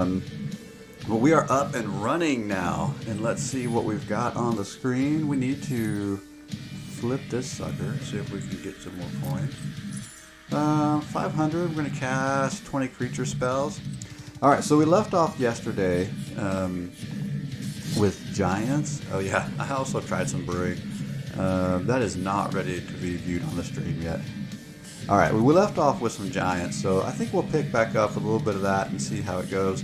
Well, we are up and running now, and let's see what we've got on the screen. We need to flip this sucker, see if we can get some more coins. 500, we're going to cast 20 creature spells. Alright, so we left off yesterday with Giants. Oh yeah, I also tried some brewing. That is not ready to be viewed on the stream yet. Alright, we left off with some Giants, so I think we'll pick back up a little bit of that and see how it goes.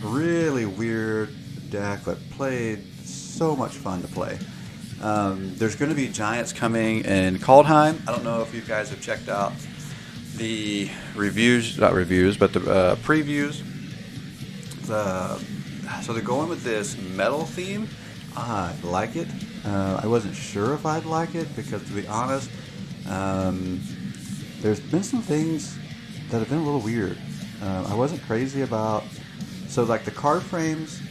Really weird deck, but played so much fun to play. There's going to be Giants coming in Kaldheim. I don't know if you guys have checked out the reviews, not reviews, but the previews. So they're going with this metal theme. I like it. I wasn't sure if I'd like it because, to be honest, there's been some things that have been a little weird. I wasn't crazy about, so like the card frames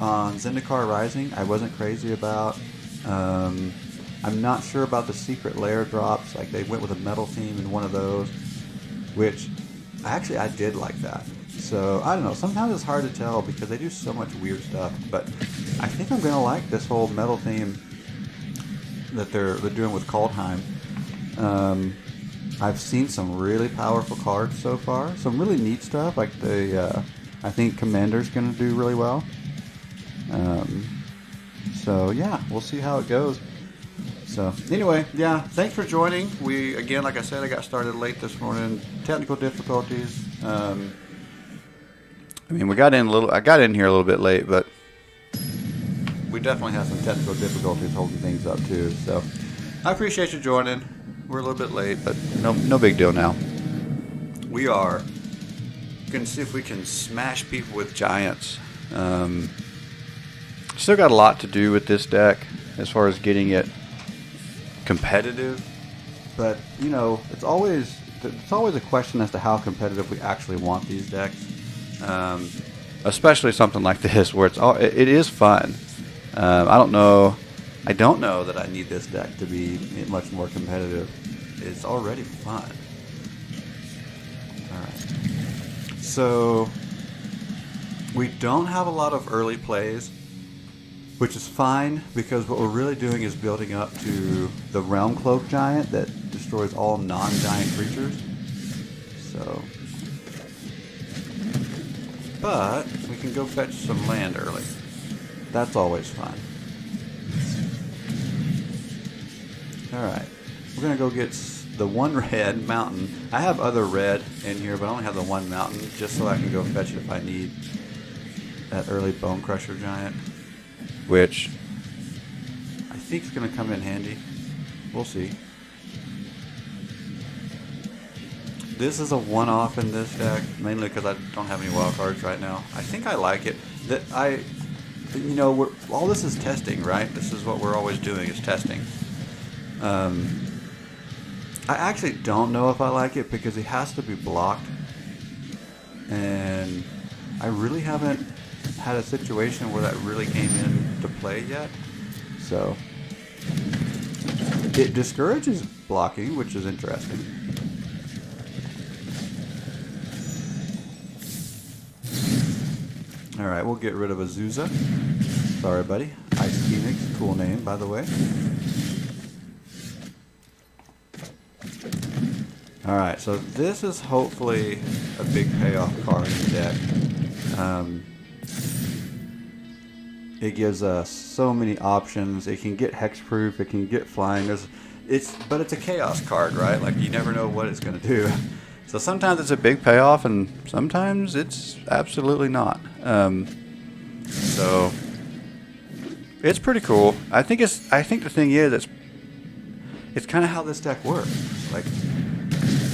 on Zendikar Rising, I wasn't crazy about. I'm not sure about the secret lair drops. Like they went with a metal theme in one of those, which actually I did like that. So I don't know. Sometimes it's hard to tell because they do so much weird stuff. But I think I'm gonna like this whole metal theme that they're doing with Kaldheim. I've seen some really powerful cards so far. Some really neat stuff. Like I think Commander's gonna do really well. So yeah, we'll see how it goes. So anyway, yeah, thanks for joining. We, again, like I said, I got started late this morning. Technical difficulties. I mean, I got in here a little bit late, but we definitely have some technical difficulties holding things up too. So I appreciate you joining. We're a little bit late, but no big deal now. We are going to see if we can smash people with Giants. Still got a lot to do with this deck as far as getting it competitive, but you know, it's always a question as to how competitive we actually want these decks, especially something like this where it is fun. I don't know that I need this deck to be much more competitive. It's already fun. Alright, so we don't have a lot of early plays, which is fine, because what we're really doing is building up to the Realm Cloak Giant that destroys all non-giant creatures. So, but we can go fetch some land early. That's always fun. Alright, we're going to go get the one red mountain. I have other red in here, but I only have the one mountain, just so I can go fetch it if I need that early Bone Crusher Giant, which I think is going to come in handy. We'll see. This is a one-off in this deck, mainly because I don't have any wild cards right now. I think I like it. All this is testing, right? This is what we're always doing, is testing. I actually don't know if I like it because it has to be blocked, and I really haven't had a situation where that really came into play yet. So it discourages blocking, which is interesting. Alright, we'll get rid of Azusa. Sorry, buddy. Ice Phoenix, cool name, by the way. Alright, so this is hopefully a big payoff card in the deck. It gives us so many options. It can get hexproof, it can get flying. But it's a chaos card, right? Like, you never know what it's going to do. So sometimes it's a big payoff, and sometimes it's absolutely not. So it's pretty cool. I think the thing is, it's kind of how this deck works. Like,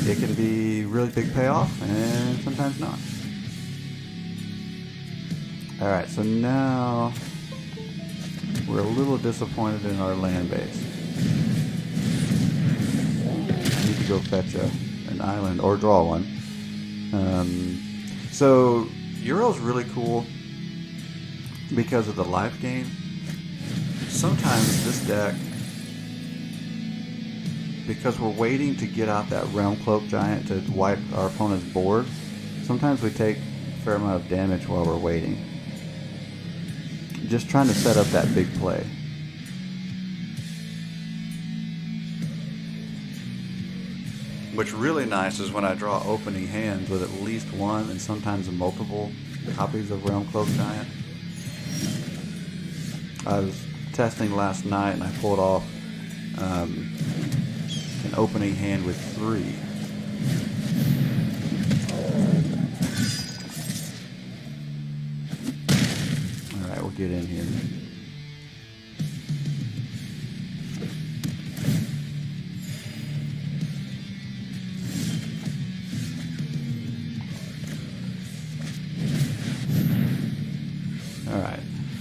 it can be really big payoff, and sometimes not. Alright, so now we're a little disappointed in our land base. I need to go fetch an island, or draw one. So Euro's really cool because of the life gain. Sometimes this deck, because we're waiting to get out that Realm Cloak Giant to wipe our opponent's board, sometimes we take fair amount of damage while we're waiting. Just trying to set up that big play. What's really nice is when I draw opening hands with at least one and sometimes multiple copies of Realm Cloak Giant. I was testing last night and I pulled off an opening hand with 3. Alright, we'll get in here. Alright,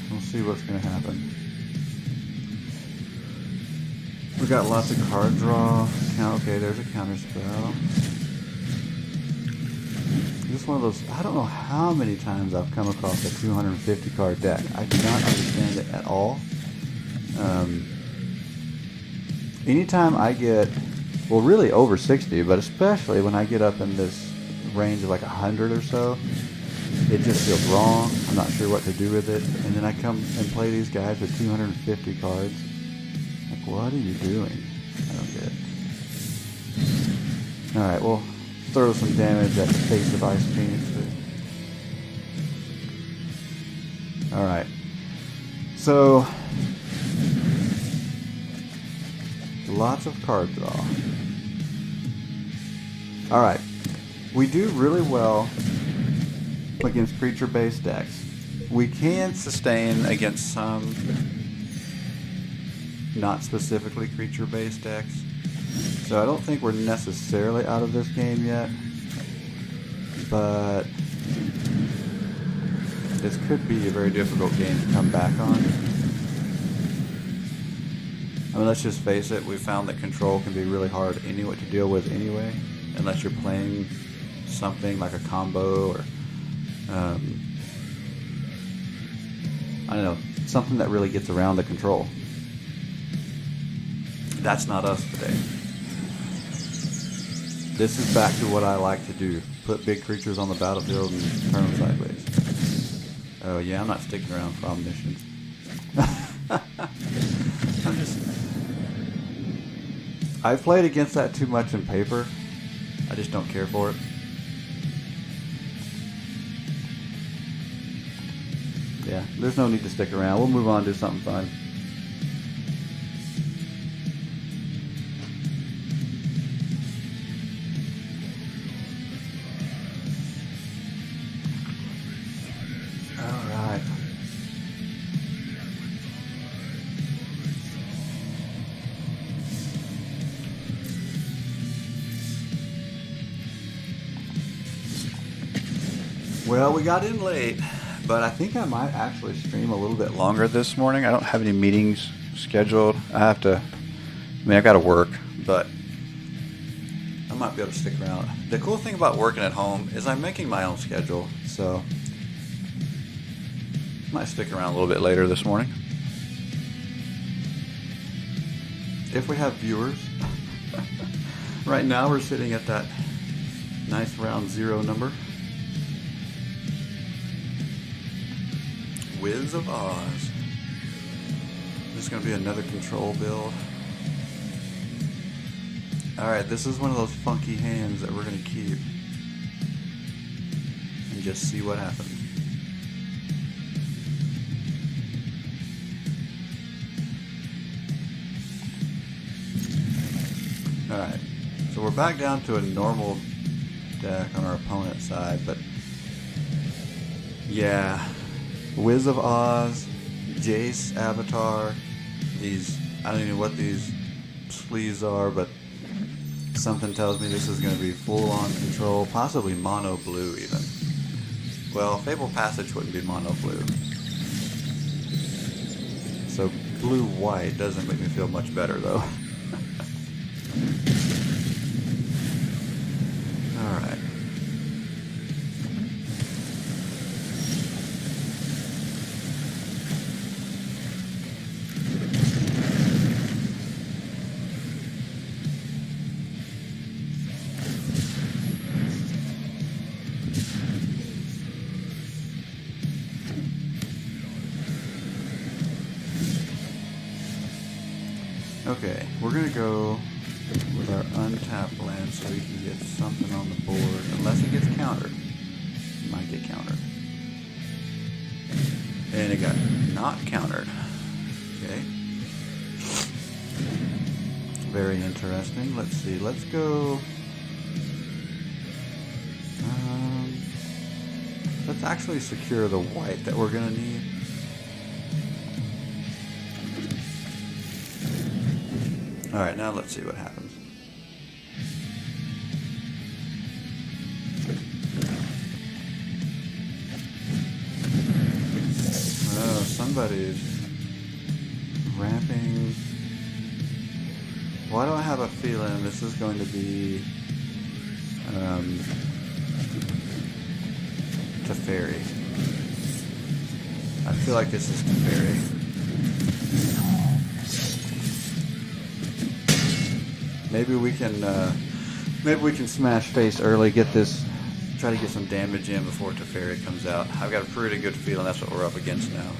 we'll see what's going to happen. We got lots of card draw. Okay, there's a counter spell. This is one of those, I don't know how many times I've come across a 250 card deck. I do not understand it at all. Anytime I get, well, really over 60, but especially when I get up in this range of like 100 or so, it just feels wrong. I'm not sure what to do with it. And then I come and play these guys with 250 cards. Like, what are you doing? I don't get it. Alright, we'll throw some damage at the face of Ice Phoenix. Alright. So, lots of card draw. Alright. We do really well against creature-based decks. We can sustain against some not specifically creature-based decks. So I don't think we're necessarily out of this game yet. But this could be a very difficult game to come back on. I mean, let's just face it, we found that control can be really hard anyway to deal with anyway, unless you're playing something like a combo or I don't know, something that really gets around the control. That's not us today. This is back to what I like to do. Put big creatures on the battlefield and turn them sideways. Oh yeah, I'm not sticking around for omniscience. I've played against that too much in paper. I just don't care for it. Yeah, there's no need to stick around. We'll move on to something fun. Alright. Well, we got in late. But I think I might actually stream a little bit longer this morning. I don't have any meetings scheduled. I've got to work, but I might be able to stick around. The cool thing about working at home is I'm making my own schedule, so I might stick around a little bit later this morning. If we have viewers. Right now we're sitting at that nice round 0 number. Wiz of Oz. This is going to be another control build. Alright, this is one of those funky hands that we're going to keep. And just see what happens. Alright, so we're back down to a normal deck on our opponent's side, but yeah. Wiz of Oz, Jace Avatar, these, I don't even know what these sleeves are, but something tells me this is going to be full-on control, possibly mono blue even. Well, Fable Passage wouldn't be mono blue. So blue-white doesn't make me feel much better though. Alright. Okay, we're gonna go with our untapped land so we can get something on the board. Unless it gets countered. It might get countered. And it got not countered. Okay. Very interesting. Let's see. Let's go. Let's actually secure the white that we're gonna need. Alright, now let's see what happens. Oh, somebody's ramping. Why do I have a feeling this is going to be Teferi? I feel like this is Teferi. Maybe we can smash face early, get this, try to get some damage in before Teferi comes out. I've got a pretty good feeling that's what we're up against now.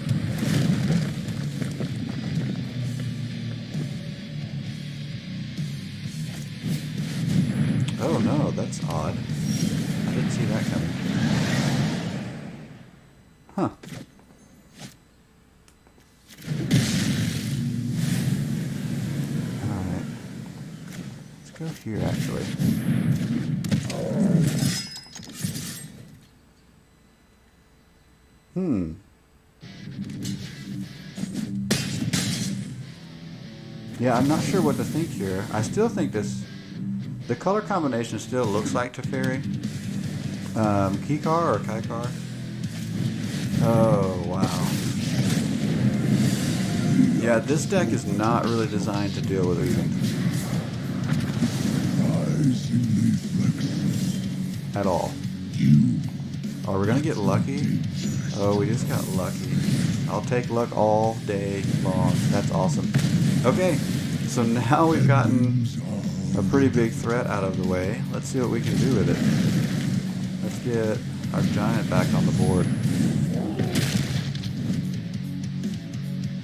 Oh no, that's odd. I didn't see that coming. Huh. Alright. Let's go here actually. Yeah, I'm not sure what to think here. I still think the color combination still looks like Teferi. Kikar or Kaikar? Oh, wow. Yeah, this deck is not really designed to deal with Eden. At all. Oh, we're gonna get lucky? Oh, we just got lucky. I'll take luck all day long. That's awesome. Okay, so now we've gotten a pretty big threat out of the way. Let's see what we can do with it. Let's get our giant back on the board.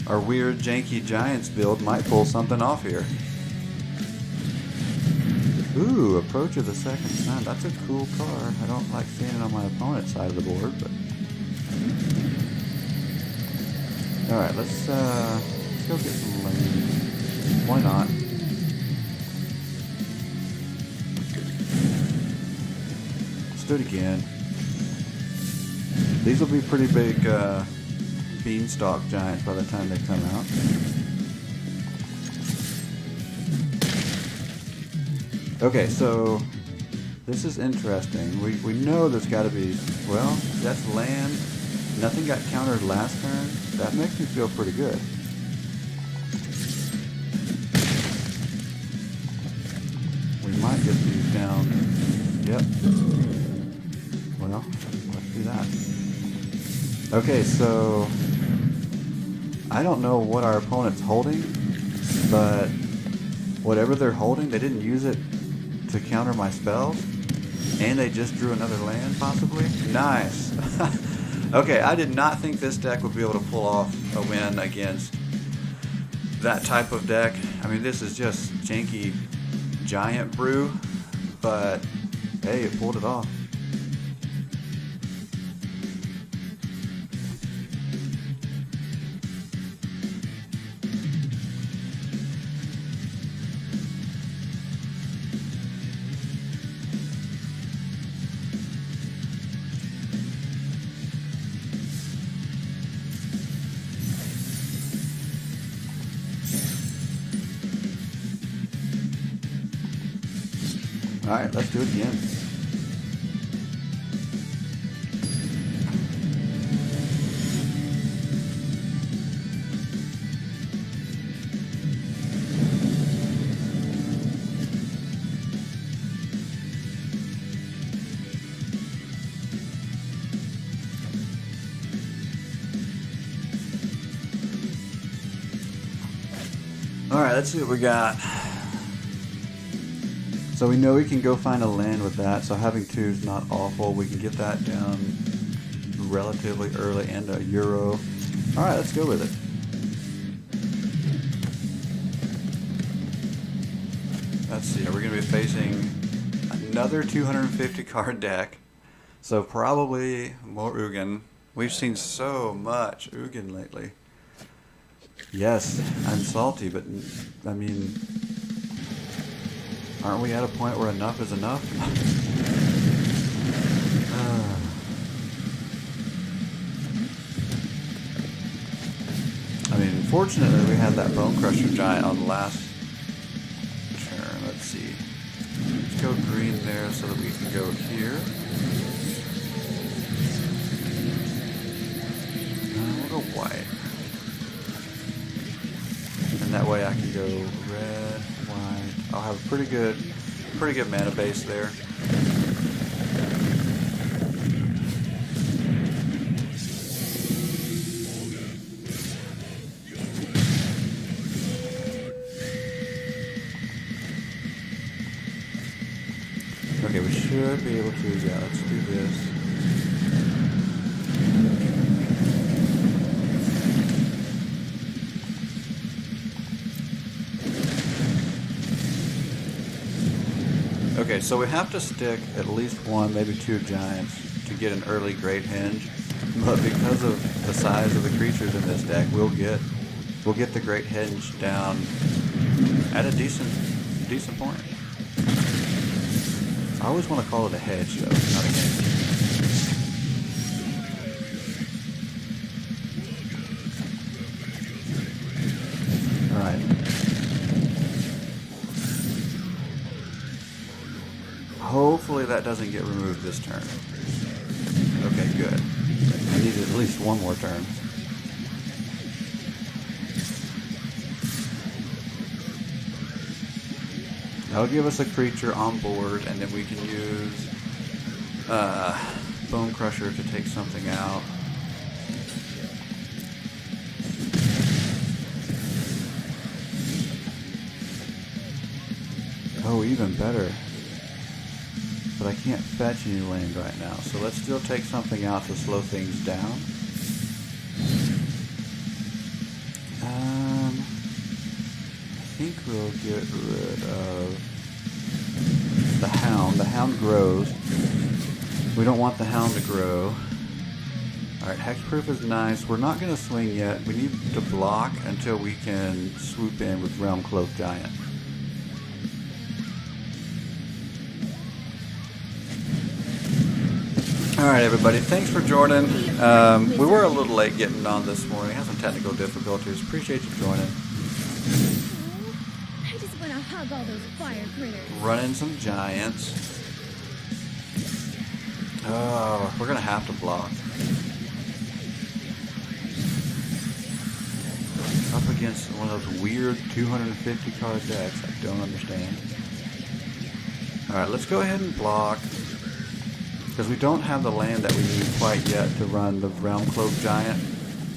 Our weird janky giants build might pull something off here. Ooh, Approach of the Second Sun. That's a cool card. I don't like seeing it on my opponent's side of the board, but... Alright, let's go get some land. Why not? Let's do it again. These will be pretty big beanstalk giants by the time they come out. Okay, so this is interesting. We know there's got to be, well, that's land. Nothing got countered last turn. That makes me feel pretty good. We might get these down. Yep. Well, let's do that. Okay, so I don't know what our opponent's holding, but whatever they're holding, they didn't use it to counter my spells, and they just drew another land, possibly? Nice! Okay, I did not think this deck would be able to pull off a win against that type of deck. I mean, this is just janky giant brew, but hey, it pulled it off. Alright, let's do it again. Alright, let's see what we got. So we know we can go find a land with that, so having two is not awful. We can get that down relatively early and a euro. Alright, let's go with it. Let's see, we're going to be facing another 250 card deck. So probably more Ugin. We've seen so much Ugin lately. Yes, I'm salty, but I mean, aren't we at a point where enough is enough? I mean, fortunately we had that Bone Crusher Giant on the last turn. Let's see. Let's go green there so that we can go here. We'll go white. And that way I can go red, white. I'll have a pretty good mana base there. Okay, we should be able to, yeah, let's do this. Okay, so we have to stick at least one, maybe two giants to get an early Great Henge. But because of the size of the creatures in this deck, we'll get the Great Henge down at a decent point. I always want to call it a hedge, though, not a henge. All right. Hopefully that doesn't get removed this turn. Okay, good. I need at least one more turn. That'll give us a creature on board, and then we can use Bone Crusher to take something out. Oh, even better. But I can't fetch any land right now, so let's still take something out to slow things down. I think we'll get rid of the Hound. The Hound grows. We don't want the Hound to grow. Alright, Hexproof is nice. We're not going to swing yet. We need to block until we can swoop in with Realm Cloak Giant. Alright everybody, thanks for joining. We were a little late getting on this morning. Had some technical difficulties. Appreciate you joining. I just want to hug all those fire critters. Running some giants. Oh, we're going to have to block. Up against one of those weird 250 card decks I don't understand. Alright, let's go ahead and block. Because we don't have the land that we need quite yet to run the Realm Cloak Giant.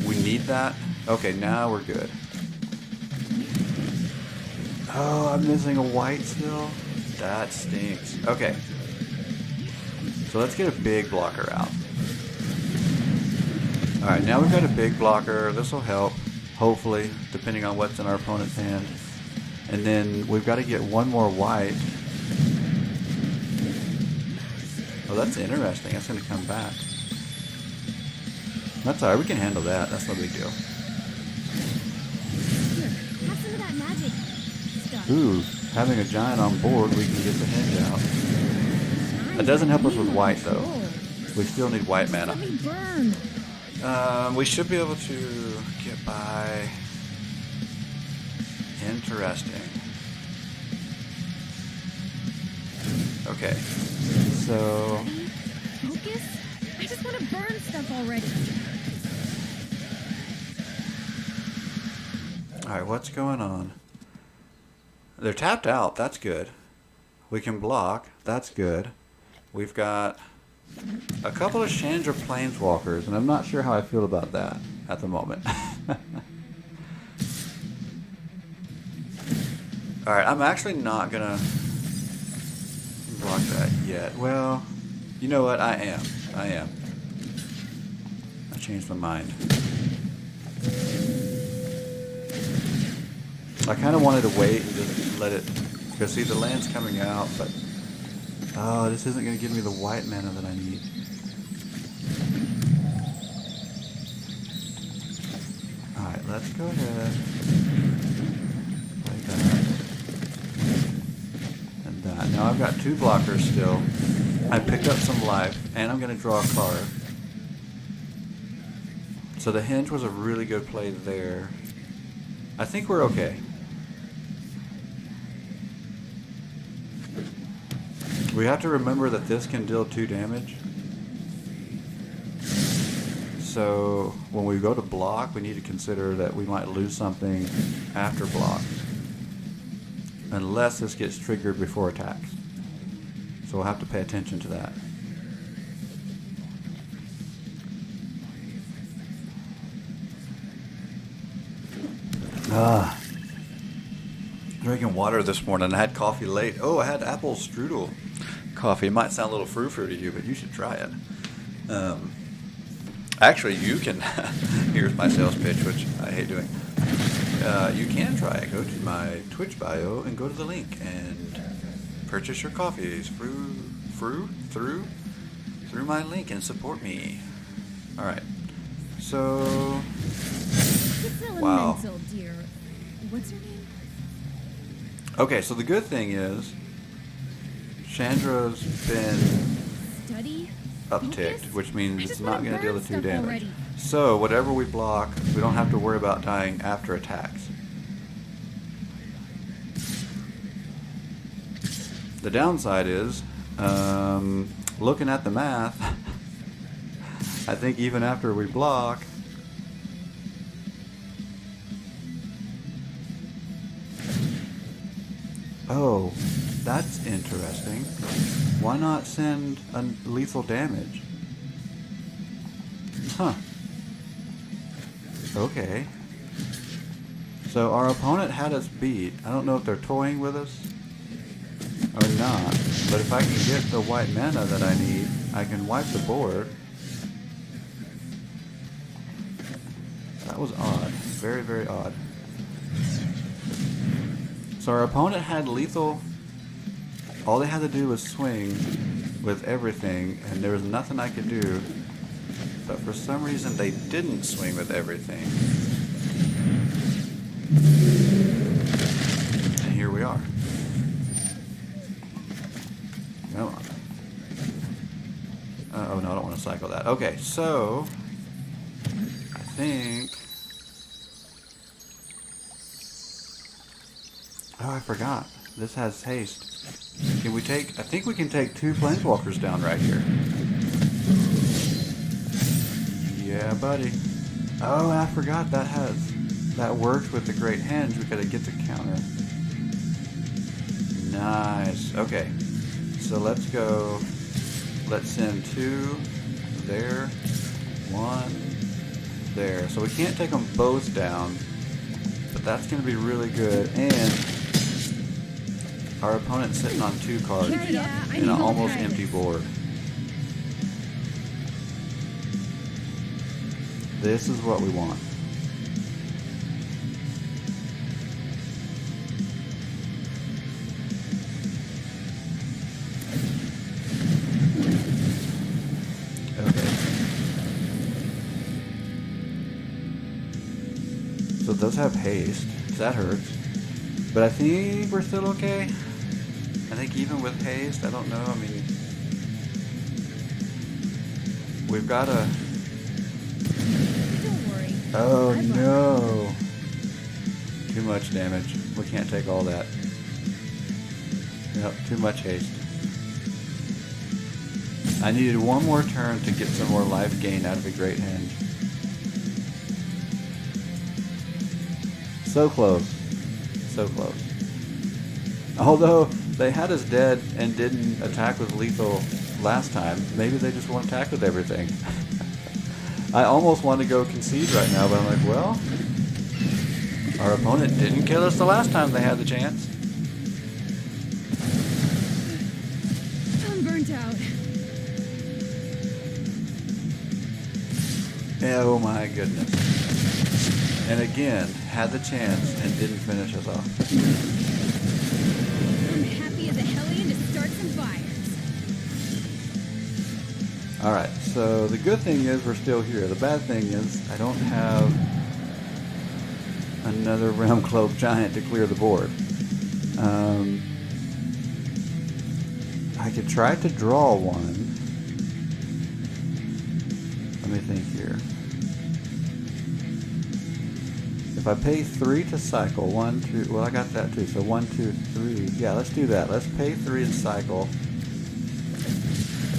We need that. Okay, now we're good. Oh, I'm missing a white still? That stinks. Okay. So let's get a big blocker out. Alright, now we've got a big blocker. This will help, hopefully, depending on what's in our opponent's hand. And then we've got to get one more white. Oh, that's interesting. That's going to come back. That's alright. We can handle that. That's no big deal. Here, have some of that magic stuff. Ooh, having a giant on board, we can get the henge out. That doesn't help us with white, though. We still need white mana. Let me burn. We should be able to get by. Interesting. Okay. So. Focus? I just want to burn stuff already. Alright, what's going on? They're tapped out. That's good. We can block. That's good. We've got a couple of Chandra Planeswalkers, and I'm not sure how I feel about that at the moment. Alright, I'm actually not going to block that yet. Well, you know what? I am. I changed my mind. I kind of wanted to wait and just let it Because see, the land's coming out, but... Oh, this isn't going to give me the white mana that I need. Alright, let's go ahead. Like that. And that. Now I've got 2 blockers still. I picked up some life, and I'm going to draw a card. So the hinge was a really good play there. I think we're okay. We have to remember that this can deal 2 damage. So when we go to block, we need to consider that we might lose something after block. Unless this gets triggered before attacks. So we'll have to pay attention to that. Drinking water this morning. I had coffee late. Oh, I had apple strudel coffee. It might sound a little frou-frou to you, but you should try it. Actually, you can. Here's my sales pitch, which I hate doing. You can try it. Go to my Twitch bio and go to the link and purchase your coffees through my link and support me. All right. So, It's wow. elemental, dear. What's her name? Okay, so the good thing is Chandra's been Study? upticked, Focus? which means I it's just not wanna going to deal burn the 2 stuff damage. already. So whatever we block, we don't have to worry about dying after attacks. The downside is, looking at the math, I think even after we block, oh, that's interesting. Why not send lethal damage? Huh. Okay. So our opponent had us beat. I don't know if they're toying with us or not, but if I can get the white mana that I need, I can wipe the board. That was odd. Very, very odd. So our opponent had lethal. All they had to do was swing with everything, and there was nothing I could do. But for some reason, they didn't swing with everything. And here we are. Come on. Oh no, I don't want to cycle that. Okay, so I think. Oh, I forgot. This has haste. Can we take... I think we can take 2 planeswalkers down right here. Yeah, buddy. Oh, I forgot that works with the Great Henge. We gotta get the counter. Nice. Okay. So let's go. Let's send 2 there. 1 there. So we can't take them both down. But that's gonna be really good. And our opponent's sitting on 2 cards in an almost empty board. This is what we want. Okay. So it does have haste. That hurts. But I think we're still okay. I think even with haste, I don't know. I mean, we've got a... Don't worry. Oh no. Too much damage. We can't take all that. Yep, too much haste. I needed 1 more turn to get some more life gain out of the Great Henge. So close. So close. Although they had us dead and didn't attack with lethal last time, maybe they just won't attack with everything. I almost want to go concede right now, but I'm like, well, our opponent didn't kill us the last time they had the chance. I'm burnt out. Oh my goodness. And again, had the chance and didn't finish us off. start some fires. Alright, so the good thing is we're still here. The bad thing is I don't have another Realm Cloak Giant to clear the board. I could try to draw one. Let me think here. If I pay 3 to cycle, 1, 2, well I got that too, so 1, 2, 3. Yeah, let's do that. Let's pay 3 and cycle.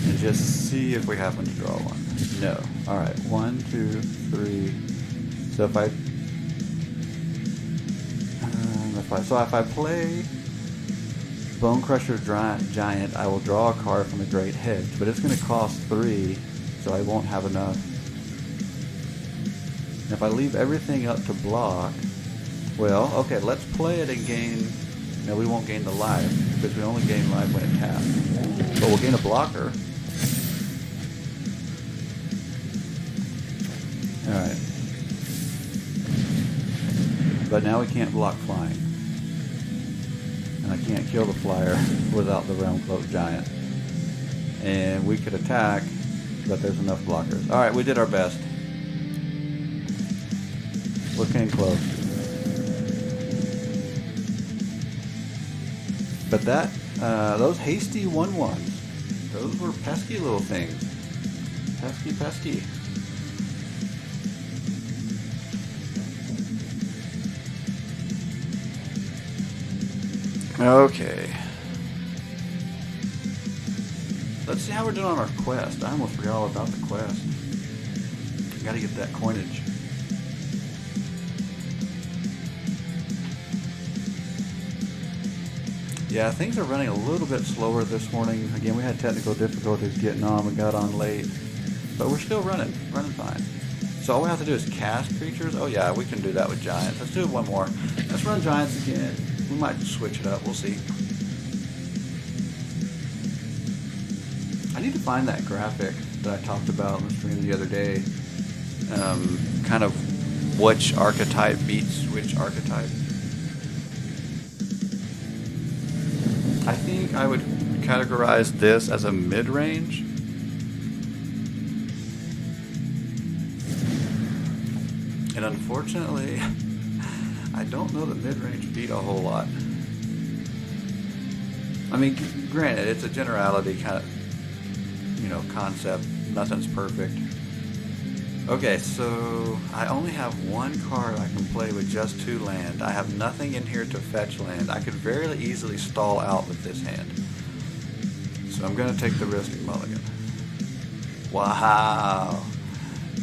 And just see if we happen to draw one. No. Alright, 1, 2, 3. So if I play Bone Crusher Giant, I will draw a card from the Great Hedge, but it's going to cost 3, so I won't have enough. And if I leave everything up to block, well, okay, let's play it and gain. No, we won't gain the life, because we only gain life when it taps. But we'll gain a blocker. Alright. But now we can't block flying. And I can't kill the flyer without the Realm Cloak Giant. And we could attack, but there's enough blockers. Alright, we did our best. We're getting close. But that, those hasty 1/1s, those were pesky little things. Pesky, pesky. Okay. Let's see how we're doing on our quest. I almost forgot all about the quest. Gotta get that coinage. Yeah, things are running a little bit slower this morning. Again, we had technical difficulties getting on. We got on late. But we're still running fine. So all we have to do is cast creatures. Oh yeah, we can do that with giants. Let's do one more. Let's run giants again. We might switch it up. We'll see. I need to find that graphic that I talked about on the stream the other day. Kind of which archetype beats which archetype. I think I would categorize this as a mid-range. And unfortunately, I don't know that mid-range beat a whole lot. I mean, granted, it's a generality kind of, concept. Nothing's perfect. Okay, so I only have one card I can play with just 2 land. I have nothing in here to fetch land. I could very easily stall out with this hand. So I'm going to take the risk and mulligan. Wow.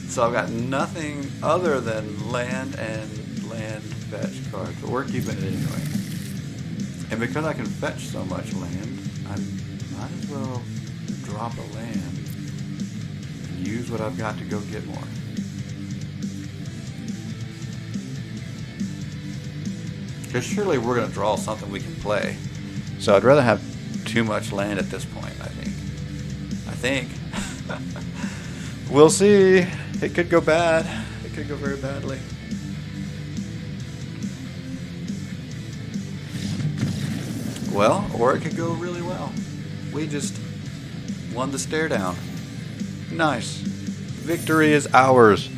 So I've got nothing other than land and land fetch cards, but we're keeping it anyway. And because I can fetch so much land, I might as well drop a land and use what I've got to go get more. Because surely we're going to draw something we can play. So I'd rather have too much land at this point, I think. We'll see. It could go bad. It could go very badly. Well, or it could go really well. We just won the stare down. Nice. Victory is ours.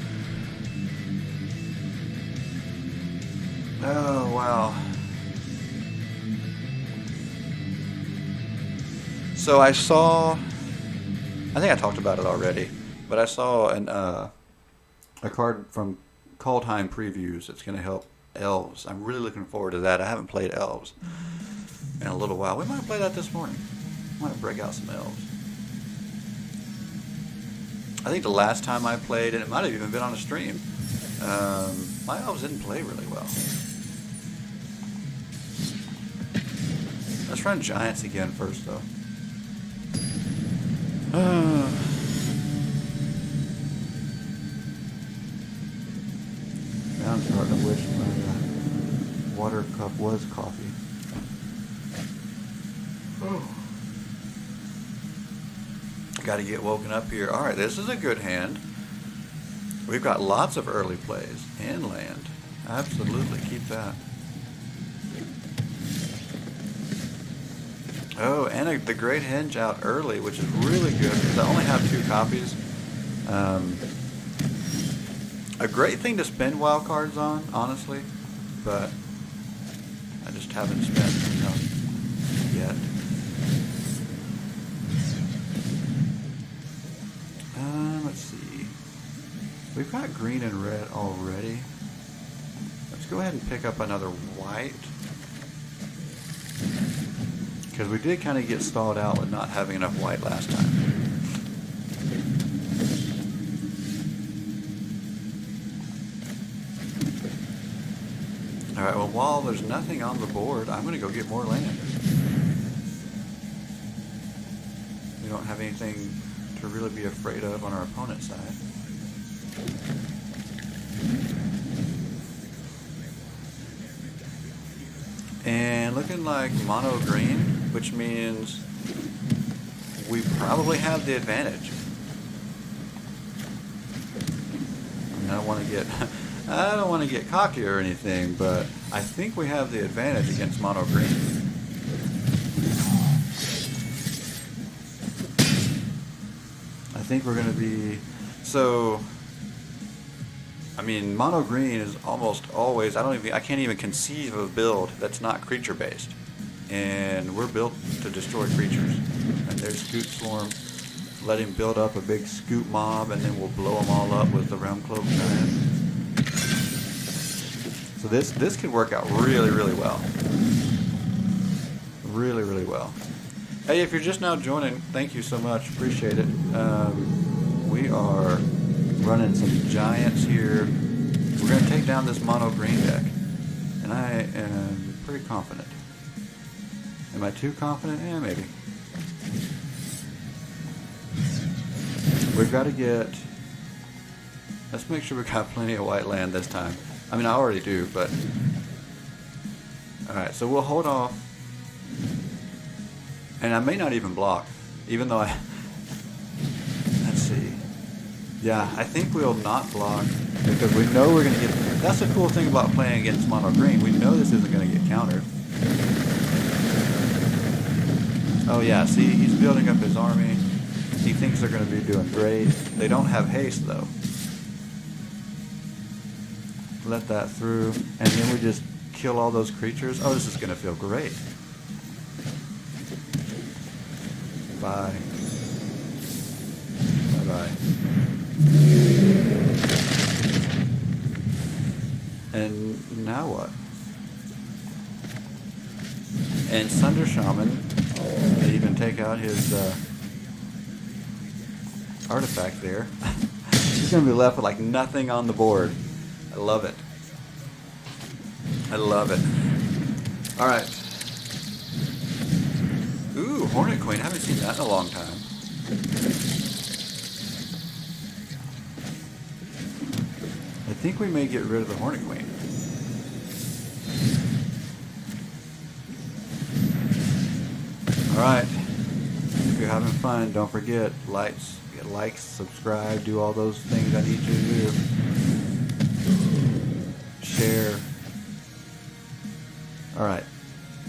Oh, wow. So I saw, I think I talked about it already, but I saw a card from Kaldheim Previews that's going to help elves. I'm really looking forward to that. I haven't played elves in a little while. We might play that this morning. Might break out some elves. I think the last time I played, and it might have even been on a stream, my elves didn't play really well. Let's run giants again first, though. Now I'm starting to wish my water cup was coffee. Got to get woken up here. All right, this is a good hand. We've got lots of early plays and land. Absolutely, keep that. Oh, and the Great Henge out early, which is really good because I only have 2 copies. A great thing to spend wild cards on, honestly, but I just haven't spent enough yet. Let's see. We've got green and red already. Let's go ahead and pick up another white. Because we did kind of get stalled out with not having enough white last time. Alright, well, while there's nothing on the board, I'm going to go get more land. We don't have anything to really be afraid of on our opponent's side. And looking like mono green, which means we probably have the advantage. I mean, I don't want to get cocky or anything, but I think we have the advantage against mono green. I think we're going to be so. I mean, mono green is almost always. I can't even conceive of a build that's not creature based, and we're built to destroy creatures. And there's Scoot Swarm. Let him build up a big Scoot mob, and then we'll blow them all up with the Realm Cloak Giant. So this could work out really, really well. Really, really well. Hey, if you're just now joining, thank you so much. Appreciate it. We are running some giants here. We're going to take down this mono green deck. And I am pretty confident. Am I too confident? Yeah, maybe. We've got to get... Let's make sure we've got plenty of white land this time. I mean, I already do, but... Alright, so we'll hold off. And I may not even block, even though I... Let's see. Yeah, I think we'll not block, because we know we're going to get... That's the cool thing about playing against mono green. We know this isn't going to get countered. Oh yeah, see, he's building up his army. He thinks they're going to be doing great. They don't have haste, though. Let that through, and then we just kill all those creatures. Oh, this is going to feel great. Bye. Bye-bye. And now what? And Sunder Shaman, they even take out his artifact there. He's going to be left with like nothing on the board. I love it. I love it. Alright. Ooh, Hornet Queen. I haven't seen that in a long time. I think we may get rid of the Hornet Queen. Alright. If you're having fun, don't forget, likes, subscribe, do all those things I need you to do. Share. Alright.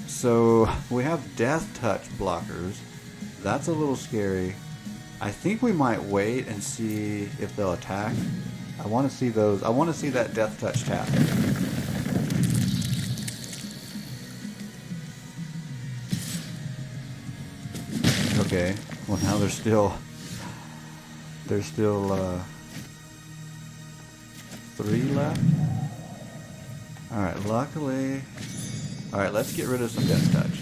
So, we have Death Touch blockers. That's a little scary. I think we might wait and see if they'll attack. I want to see those. I want to see that Death Touch tap. Okay. Well, now there's still 3 left. Alright, luckily... Alright, let's get rid of some Death Touch.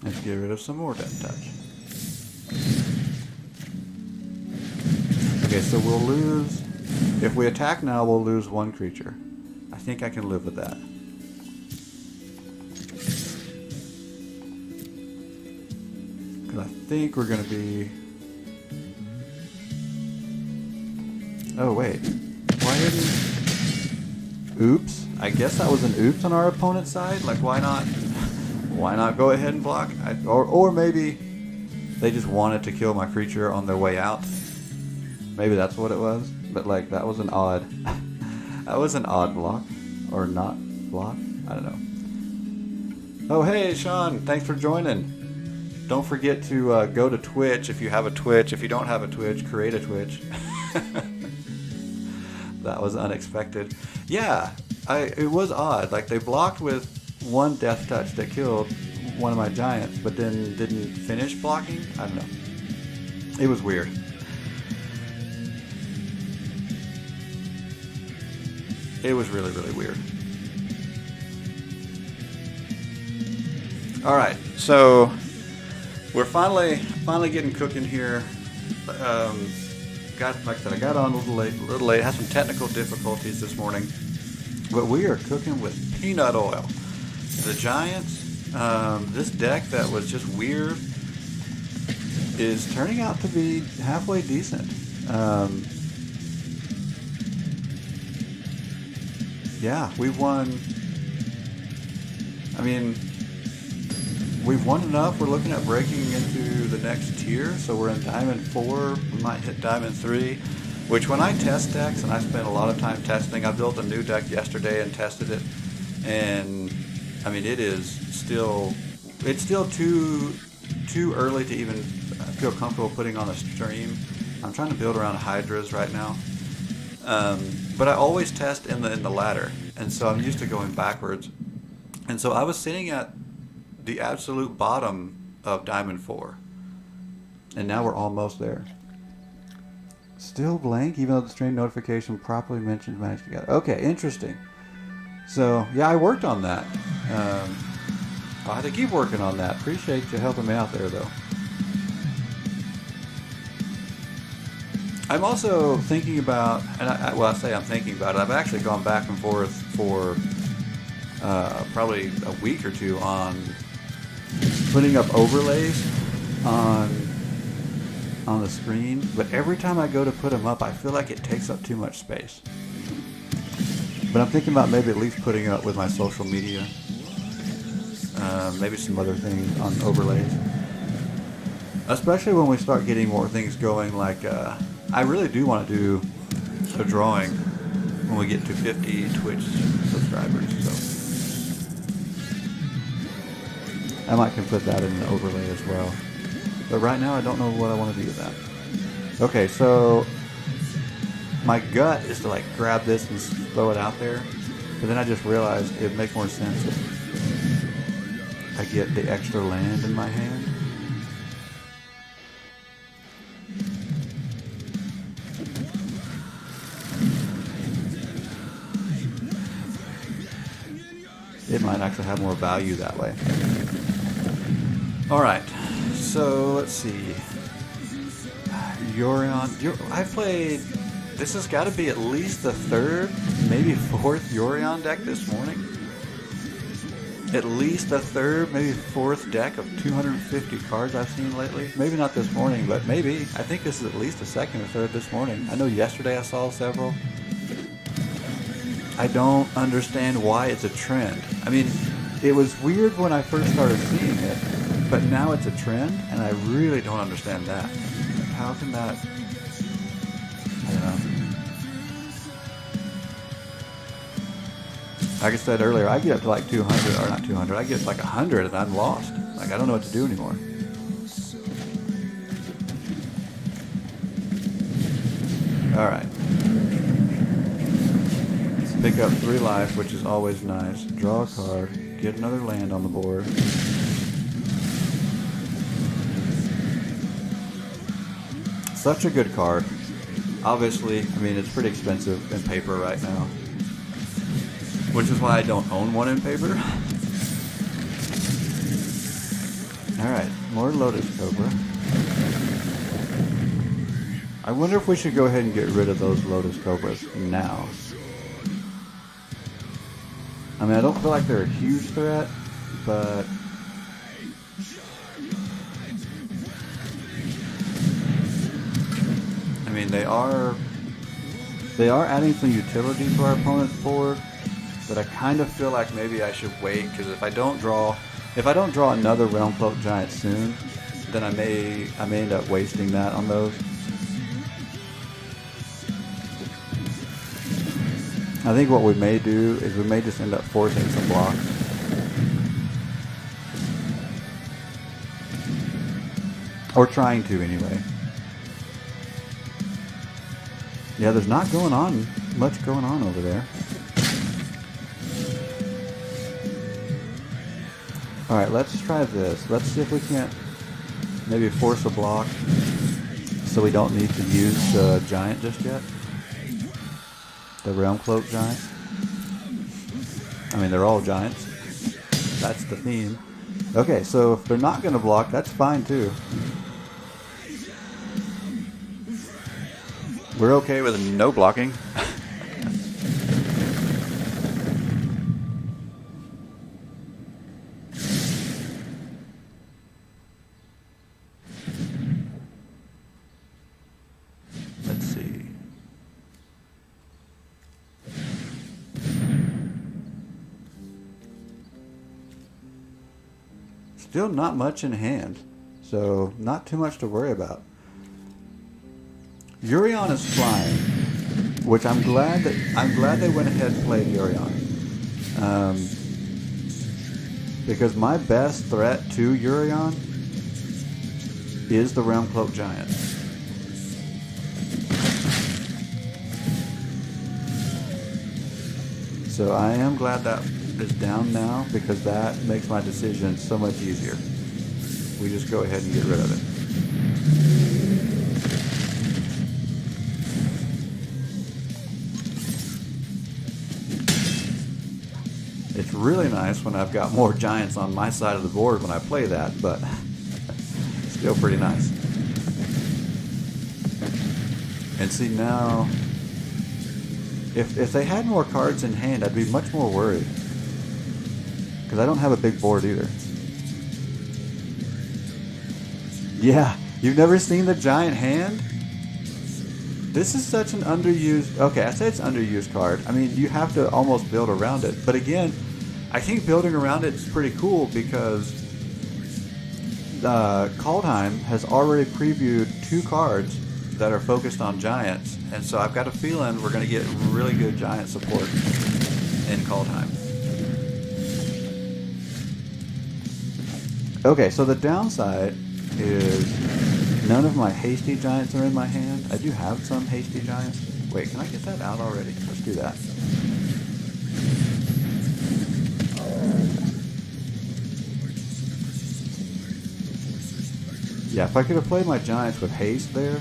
Let's get rid of some more Death Touch. Okay, so we'll lose... If we attack now, we'll lose 1 creature. I think I can live with that. Because I think we're going to be... Oh, wait. Why didn't... Oops. I guess that was an oops on our opponent's side. Like, why not? Why not go ahead and block? Or maybe they just wanted to kill my creature on their way out. Maybe that's what it was. But like, that was an odd... that was an odd block. Or not block. I don't know. Oh, hey, Sean. Thanks for joining. Don't forget to go to Twitch if you have a Twitch. If you don't have a Twitch, create a Twitch. That was unexpected. Yeah, it was odd. Like, they blocked with one death touch that killed one of my giants, but then didn't finish blocking. I don't know. It was weird. It was really, really weird. All right, so we're finally getting cooking here. Like I said, I got on a little late. Had some technical difficulties this morning, but we are cooking with peanut oil. The Giants, this deck that was just weird, is turning out to be halfway decent. Yeah, we've won. I mean, we've won enough. We're looking at breaking into the next tier, so we're in Diamond 4. We might hit Diamond 3, which when I test decks, and I spent a lot of time testing, I built a new deck yesterday and tested it, and I mean, it's still too early to even feel comfortable putting on a stream. I'm trying to build around Hydras right now. But I always test in the ladder, and so I'm used to going backwards. And so I was sitting at the absolute bottom of Diamond 4, and now we're almost there. Still blank, even though the stream notification properly mentioned Magic Together. Okay, interesting. So yeah, I worked on that. I'll have to keep working on that. Appreciate you helping me out there, though. I'm also thinking about, and I say I'm thinking about it, I've actually gone back and forth for probably a week or two on putting up overlays on the screen, but every time I go to put them up, I feel like it takes up too much space. But I'm thinking about maybe at least putting it up with my social media, maybe some other things on overlays, especially when we start getting more things going, like I really do want to do a drawing when we get to 50 Twitch subscribers, so I might can put that in an overlay as well. But right now I don't know what I want to do with that. Okay, so my gut is to like grab this and throw it out there, but then I just realized it'd make more sense if I get the extra land in my hand. It might actually have more value that way. Alright, so let's see. I've played, this has got to be at least the third, maybe fourth Yorion deck this morning. At least the third, maybe fourth deck of 250 cards I've seen lately. Maybe not this morning, but maybe. I think this is at least the second or third this morning. I know yesterday I saw several. I don't understand why it's a trend. I mean, it was weird when I first started seeing it, but now it's a trend, and I really don't understand that. How can that... I don't know. Like I said earlier, I get up to like 200, or not 200, I get like 100 and I'm lost. Like, I don't know what to do anymore. Alright. Pick up 3 life, which is always nice. Draw a card. Get another land on the board. Such a good card. Obviously, I mean, it's pretty expensive in paper right now, which is why I don't own one in paper. Alright, more Lotus Cobra. I wonder if we should go ahead and get rid of those Lotus Cobras now. I mean, I don't feel like they're a huge threat, but... I mean, they are adding some utility to our opponent's board, but I kind of feel like maybe I should wait, because if I don't draw another Realm Cloak Giant soon, then I may end up wasting that on those. I think what we may do is we may just end up forcing some blocks. Or trying to, anyway. Yeah, there's not much going on over there. Alright, let's try this. Let's see if we can't maybe force a block so we don't need to use the giant just yet. The Realm Cloak giant. I mean, they're all giants. That's the theme. Okay, so if they're not going to block, that's fine too. We're okay with no blocking. Let's see. Still not much in hand, so not too much to worry about. Urion is flying, which I'm glad they went ahead and played Urion. Because my best threat to Urion is the Realm Cloak Giant. So I am glad that is down now, because that makes my decision so much easier. We just go ahead and get rid of it. It's really nice when I've got more giants on my side of the board when I play that, but still pretty nice. And see now, if they had more cards in hand, I'd be much more worried. Because I don't have a big board either. Yeah, you've never seen the giant hand? This is such an underused... Okay, I say it's an underused card. I mean, you have to almost build around it. But again, I think building around it is pretty cool because Kaldheim has already previewed 2 cards that are focused on giants. And so I've got a feeling we're going to get really good giant support in Kaldheim. Okay, so the downside is none of my hasty giants are in my hand. I do have some hasty giants. Wait, can I get that out already? Let's do that. Yeah, if I could have played my giants with haste there,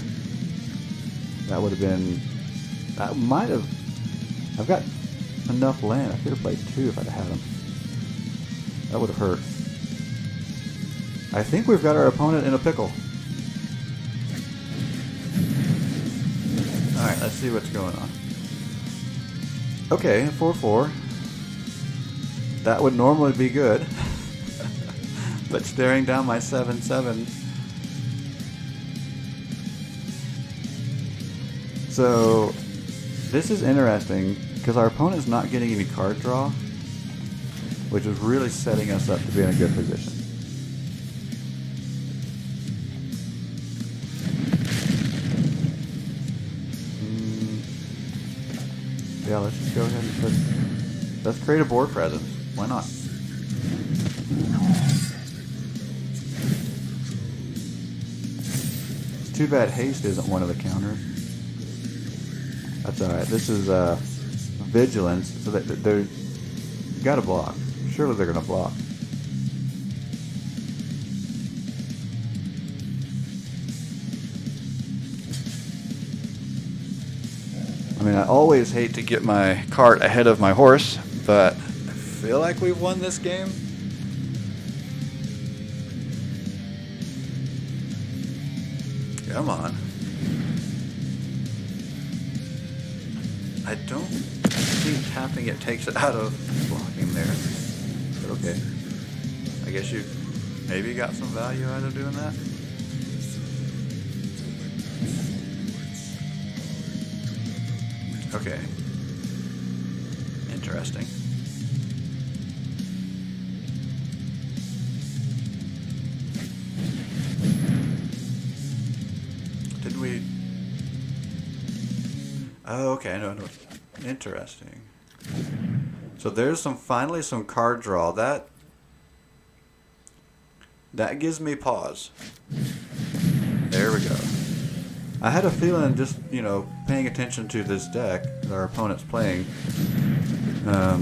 that would have been... That might have... I've got enough land. I could have played 2 if I'd had them. That would have hurt. I think we've got our opponent in a pickle. Alright, let's see what's going on. Okay, 4-4. That would normally be good. But staring down my 7-7. So, this is interesting, because our opponent's not getting any card draw, which is really setting us up to be in a good position. Yeah, let's just go ahead and let's create a board presence. Why not? It's too bad haste isn't one of the counters. That's alright. This is vigilance, so that they're gotta block. Surely they're gonna block. I mean, I always hate to get my cart ahead of my horse, but I feel like we've won this game. Come on. I don't think tapping it takes it out of blocking there. But okay. I guess you maybe got some value out of doing that. Okay. Interesting. Did we... Oh, okay, no. Interesting. So there's finally some card draw. That gives me pause. There we go. I had a feeling, just, paying attention to this deck that our opponent's playing, that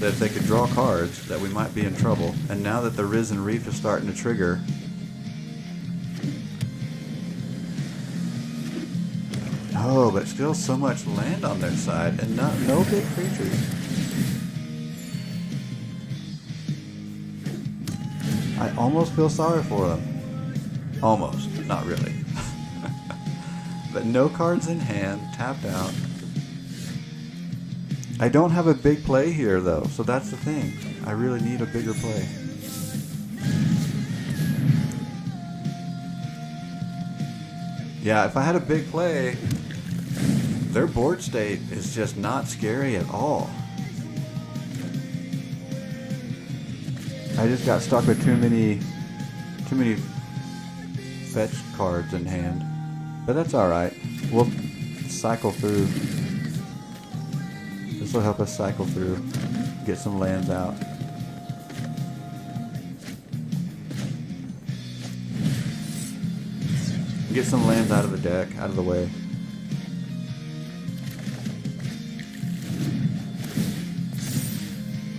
if they could draw cards, that we might be in trouble. And now that the Risen Reef is starting to trigger, oh, but still so much land on their side, and no big creatures. I almost feel sorry for them. Almost, not really. But no cards in hand, tapped out. I don't have a big play here, though, so that's the thing. I really need a bigger play. Yeah, if I had a big play, their board state is just not scary at all. I just got stuck with too many fetch cards in hand. But that's alright. We'll cycle through. This will help us cycle through. Get some lands out. Get some lands out of the deck, out of the way.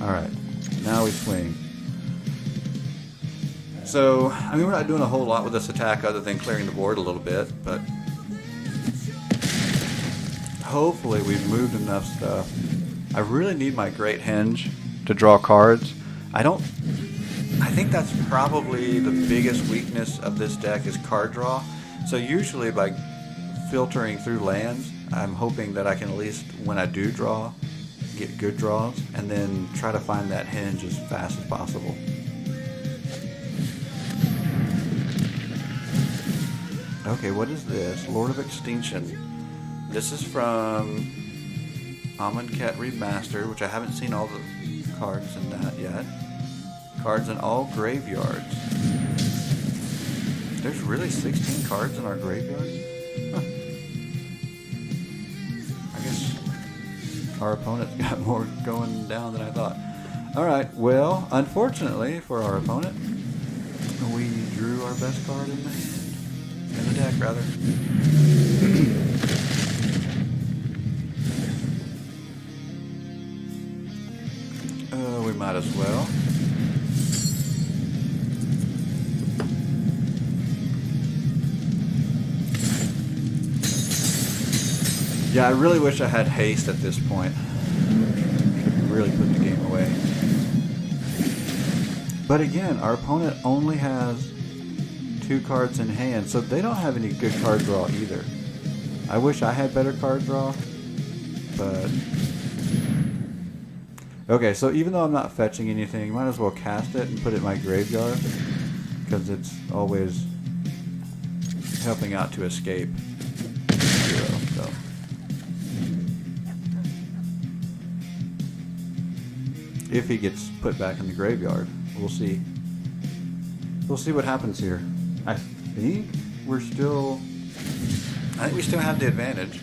Alright. Now we swing. So, I mean, we're not doing a whole lot with this attack other than clearing the board a little bit, but hopefully we've moved enough stuff. I really need my Great Henge to draw cards. I think that's probably the biggest weakness of this deck is card draw. So usually by filtering through lands, I'm hoping that I can at least, when I do draw, get good draws, and then try to find that henge as fast as possible. Okay, what is this? Lord of Extinction. This is from Amonkhet Remastered, which I haven't seen all the cards in that yet. Cards in all graveyards. There's really 16 cards in our graveyard? Huh. I guess our opponent's got more going down than I thought. Alright, well, unfortunately for our opponent, we drew our best card in the hand. In the deck, rather. We might as well. Yeah, I really wish I had haste at this point. Could really put the game away. But again, our opponent only has 2 cards in hand, so they don't have any good card draw either. I wish I had better card draw, but okay, so even though I'm not fetching anything, might as well cast it and put it in my graveyard, because it's always helping out to escape 0, so. If he gets put back in the graveyard, we'll see. We'll see what happens here. I think we still have the advantage.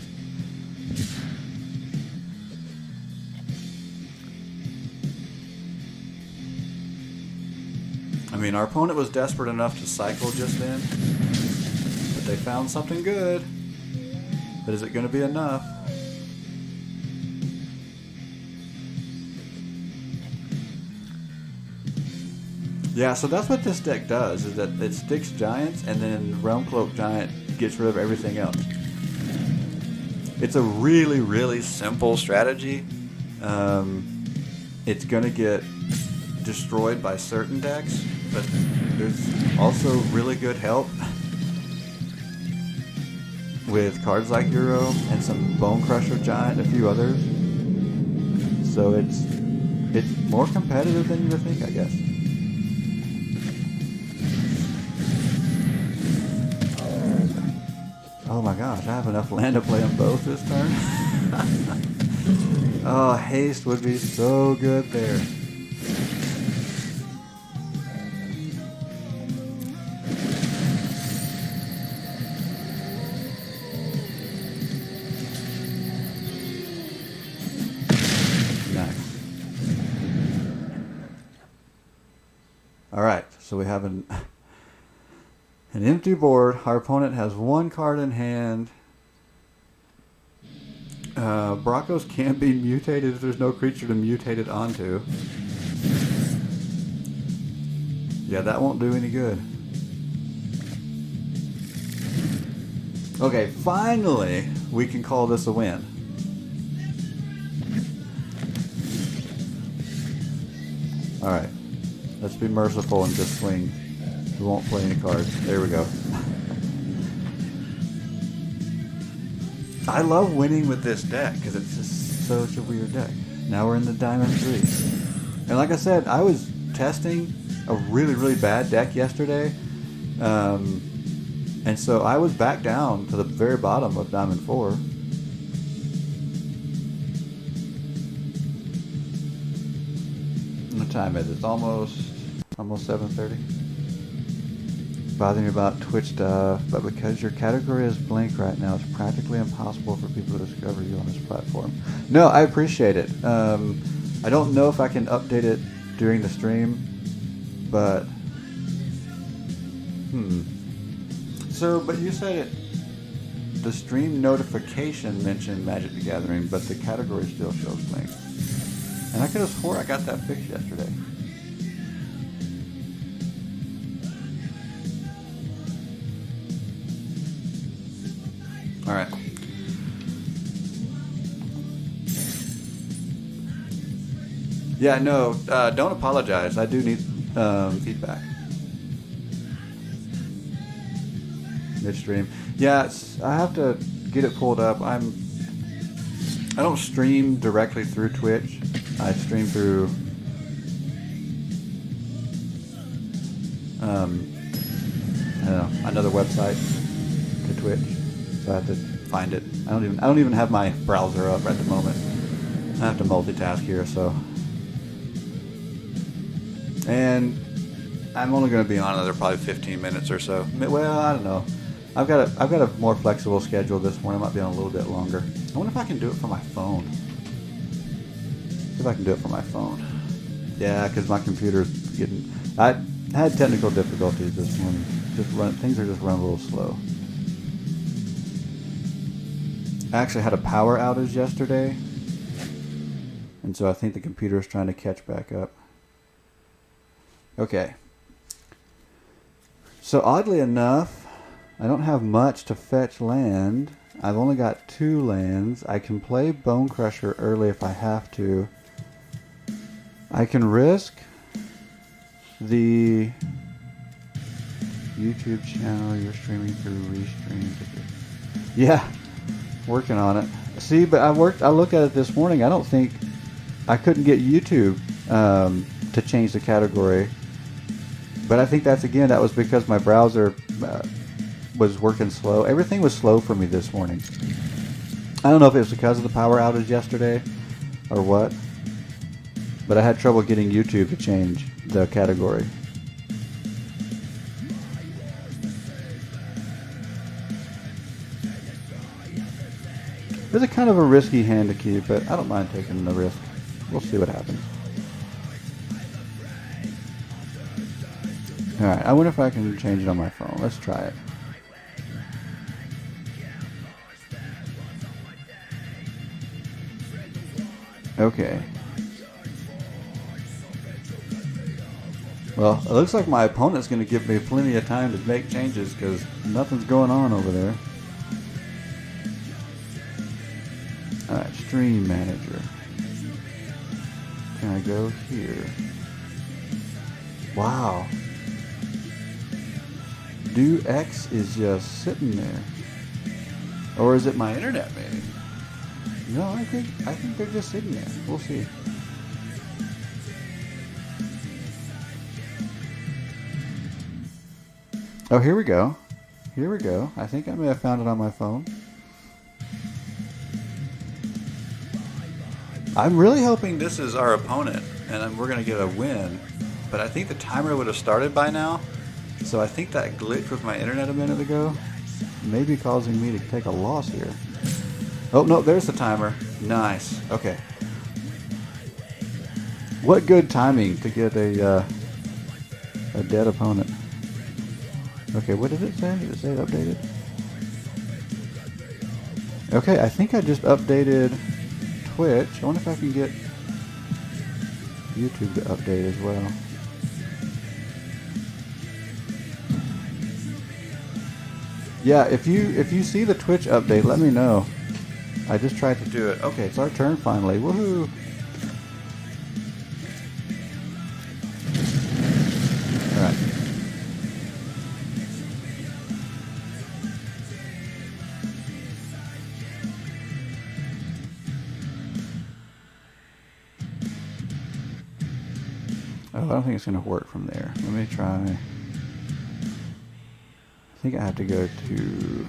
I mean, our opponent was desperate enough to cycle just then, but they found something good. But is it going to be enough? Yeah, so that's what this deck does, is that it sticks giants, and then Realm Cloak Giant gets rid of everything else. It's a really, really simple strategy. It's going to get destroyed by certain decks, but there's also really good help with cards like Euro and some Bone Crusher Giant, a few others. So it's more competitive than you would think, I guess. Oh my gosh, I have enough land to play on both this turn. Oh, haste would be so good there. Nice. So we have an empty board. Our opponent has one card in hand. Broncos can't be mutated if there's no creature to mutate it onto. Yeah, that won't do any good. Okay, finally we can call this a win. Alright, let's be merciful and just swing. We won't play any cards. There we go. I love winning with this deck because it's just such a weird deck. Now we're in the Diamond 3. And like I said, I was testing a really, really bad deck yesterday. And so I was back down to the very bottom of Diamond 4. What time is it? It's almost 7:30. Bothering me about Twitch stuff, but because your category is blank right now, it's practically impossible for people to discover you on this platform. No, I appreciate it. I don't know if I can update it during the stream, but So, but you said the stream notification mentioned Magic the Gathering, but the category still shows blank. And I could have swore I got that fixed yesterday. All right. Yeah, no, don't apologize. I do need feedback. Midstream. Yeah, I have to get it pulled up. I don't stream directly through Twitch. I stream through I don't know, another website to Twitch. So I have to find it. I don't even have my browser up at the moment. I have to multitask here, so. And I'm only going to be on another probably 15 minutes or so. Well, I don't know. I've got a more flexible schedule this morning. I might be on a little bit longer. I wonder if I can do it from my phone. See if I can do it from my phone. Yeah, because my computer's getting. I had technical difficulties this morning. Things are just running a little slow. I actually had a power outage yesterday, and so I think the computer is trying to catch back up. Okay. So oddly enough, I don't have much to fetch land. I've only got 2 lands. I can play Bone Crusher early if I have to. I can risk the YouTube channel you're streaming through restream. Yeah, working on it. See, but I looked at it this morning. I don't think I couldn't get YouTube to change the category. But I think that was because my browser was working slow. Everything was slow for me this morning. I don't know if it was because of the power outage yesterday or what, but I had trouble getting YouTube to change the category. It's a kind of a risky hand to keep, but I don't mind taking the risk. We'll see what happens. Alright, I wonder if I can change it on my phone. Let's try it. Okay. Well, it looks like my opponent's going to give me plenty of time to make changes because nothing's going on over there. Alright, Stream Manager. Can I go here? Wow. Do X is just sitting there. Or is it my internet maybe? No, I think they're just sitting there. We'll see. Oh, here we go. Here we go. I think I may have found it on my phone. I'm really hoping this is our opponent and we're going to get a win. But I think the timer would have started by now. So I think that glitch with my internet a minute ago may be causing me to take a loss here. Oh, no, there's the timer. Nice. Okay. What good timing to get a A dead opponent. Okay, what did it say? Did it say it updated? Okay, I think I just updated Twitch. I wonder if I can get YouTube to update as well. Yeah, if you see the Twitch update, let me know. I just tried to do it. Okay, it's our turn finally. Woohoo! Alright. Oh, I don't think it's going to work from there. Let me try. I think I have to go to...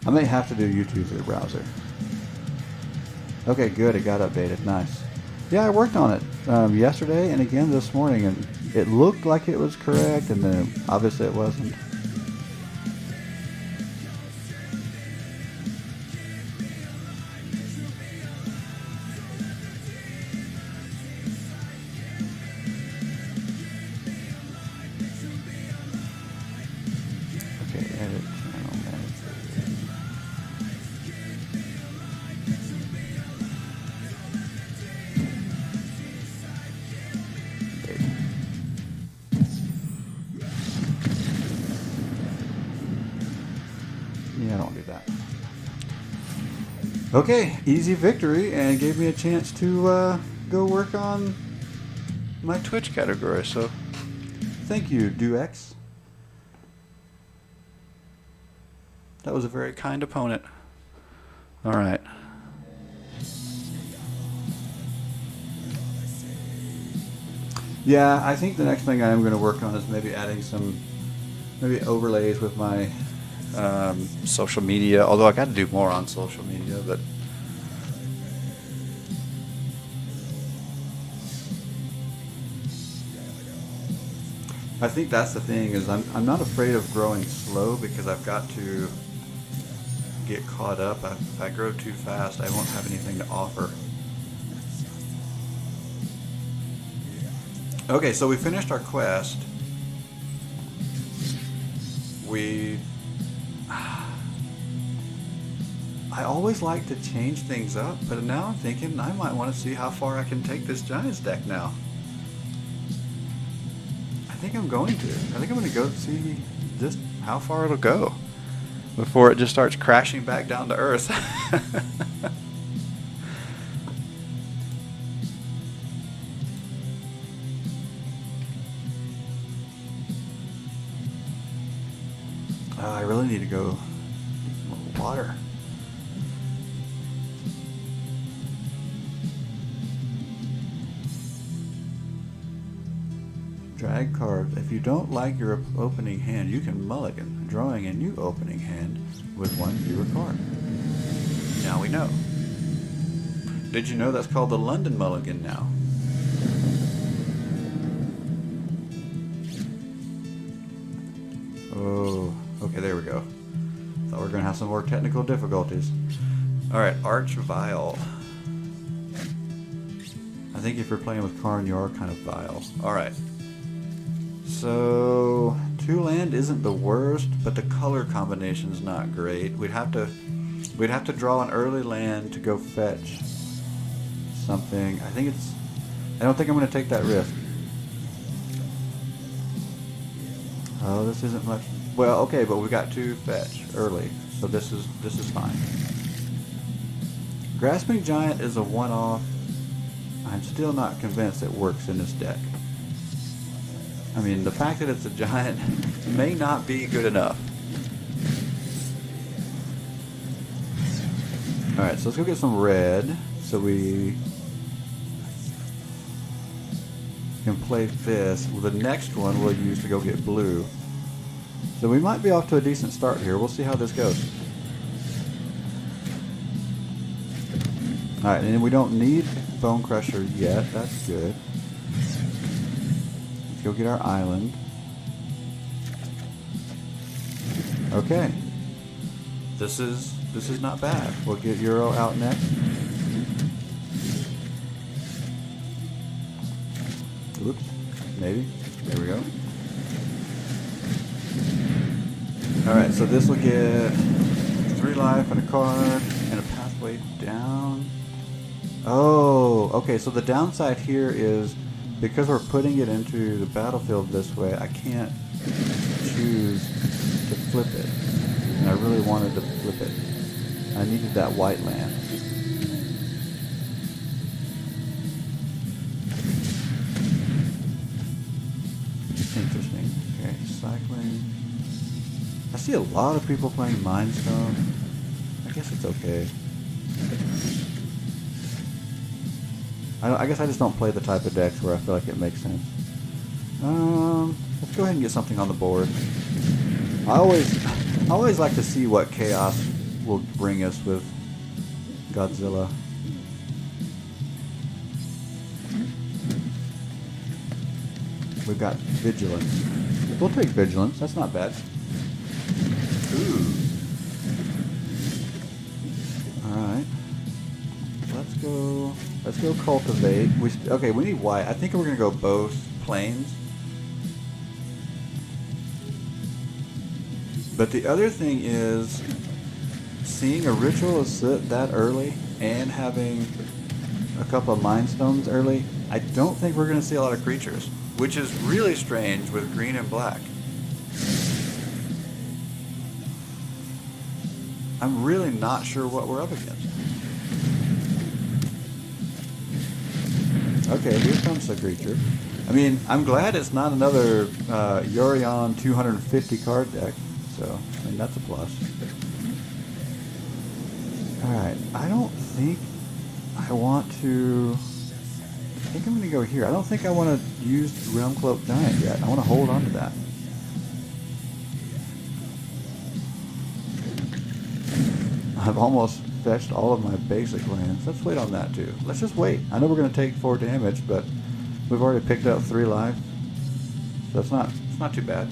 I may have to do YouTube through the browser. Okay, good. It got updated. Nice. Yeah, I worked on it yesterday and again this morning, and it looked like it was correct, and then obviously it wasn't. Okay, edit channel manager. Yeah, I don't do that. Okay, easy victory, and gave me a chance to go work on my Twitch category. So, thank you, Duex. That was a very kind opponent. All right. Yeah, I think the next thing I am going to work on is maybe adding some, maybe overlays with my social media. Although I got to do more on social media, but I think that's the thing, is I'm not afraid of growing slow, because I've got to get caught up. If I grow too fast, I won't have anything to offer. Okay, so we finished our quest. I always like to change things up, but now I'm thinking I might want to see how far I can take this Giants deck now. I think I'm going to. I think I'm going to go see just how far it'll go before it just starts crashing back down to earth. I really need to go get more water. Drag cards. If you don't like your opening hand, you can mulligan, drawing a new opening hand with one fewer card. Now we know. Did you know that's called the London Mulligan now? Oh, okay, there we go. Thought we were going to have some more technical difficulties. Alright, Arch Vial. I think if you're playing with Karn, you are kind of vile. Alright. So, 2-land isn't the worst, but the color combination's not great. We'd have to draw an early land to go fetch something. I don't think I'm going to take that risk. Oh, this isn't much. Well, okay, but we got 2 fetch early, so this is fine. Grasping Giant is a one-off. I'm still not convinced it works in this deck. I mean, the fact that it's a giant may not be good enough. Alright, so let's go get some red so we can play this. Well, the next one we'll use to go get blue. So we might be off to a decent start here. We'll see how this goes. Alright, and we don't need Bone Crusher yet. That's good. Let's go get our island. Okay. This is not bad. We'll get Euro out next. Oops. Maybe. There we go. Alright, so this will get 3 life and a card and a pathway down. Oh, okay, so the downside here is because we're putting it into the battlefield this way, I can't choose to flip it. And I really wanted to flip it. I needed that white land. Interesting. Okay, cycling. I see a lot of people playing Mind Stone. I guess it's okay. I guess I just don't play the type of decks where I feel like it makes sense. Let's go ahead and get something on the board. I always like to see what chaos will bring us with Godzilla. We've got Vigilance. We'll take Vigilance. That's not bad. Ooh. Alright. Let's go Cultivate. Okay, we need white. I think we're going to go both planes. But the other thing is, seeing a Ritual of Soot that early and having a couple of Mind Stones early, I don't think we're going to see a lot of creatures. Which is really strange with green and black. I'm really not sure what we're up against. Okay, here comes the creature. I mean, I'm glad it's not another Yorion 250 card deck. So, I mean, that's a plus. Alright, I don't think I want to... I think I'm going to go here. I don't think I want to use Realm Cloak Giant yet. I want to hold on to that. I've almost fetched all of my basic lands. Let's wait on that too. Let's just wait. I know we're going to take 4 damage, but we've already picked up 3 life. So it's not too bad.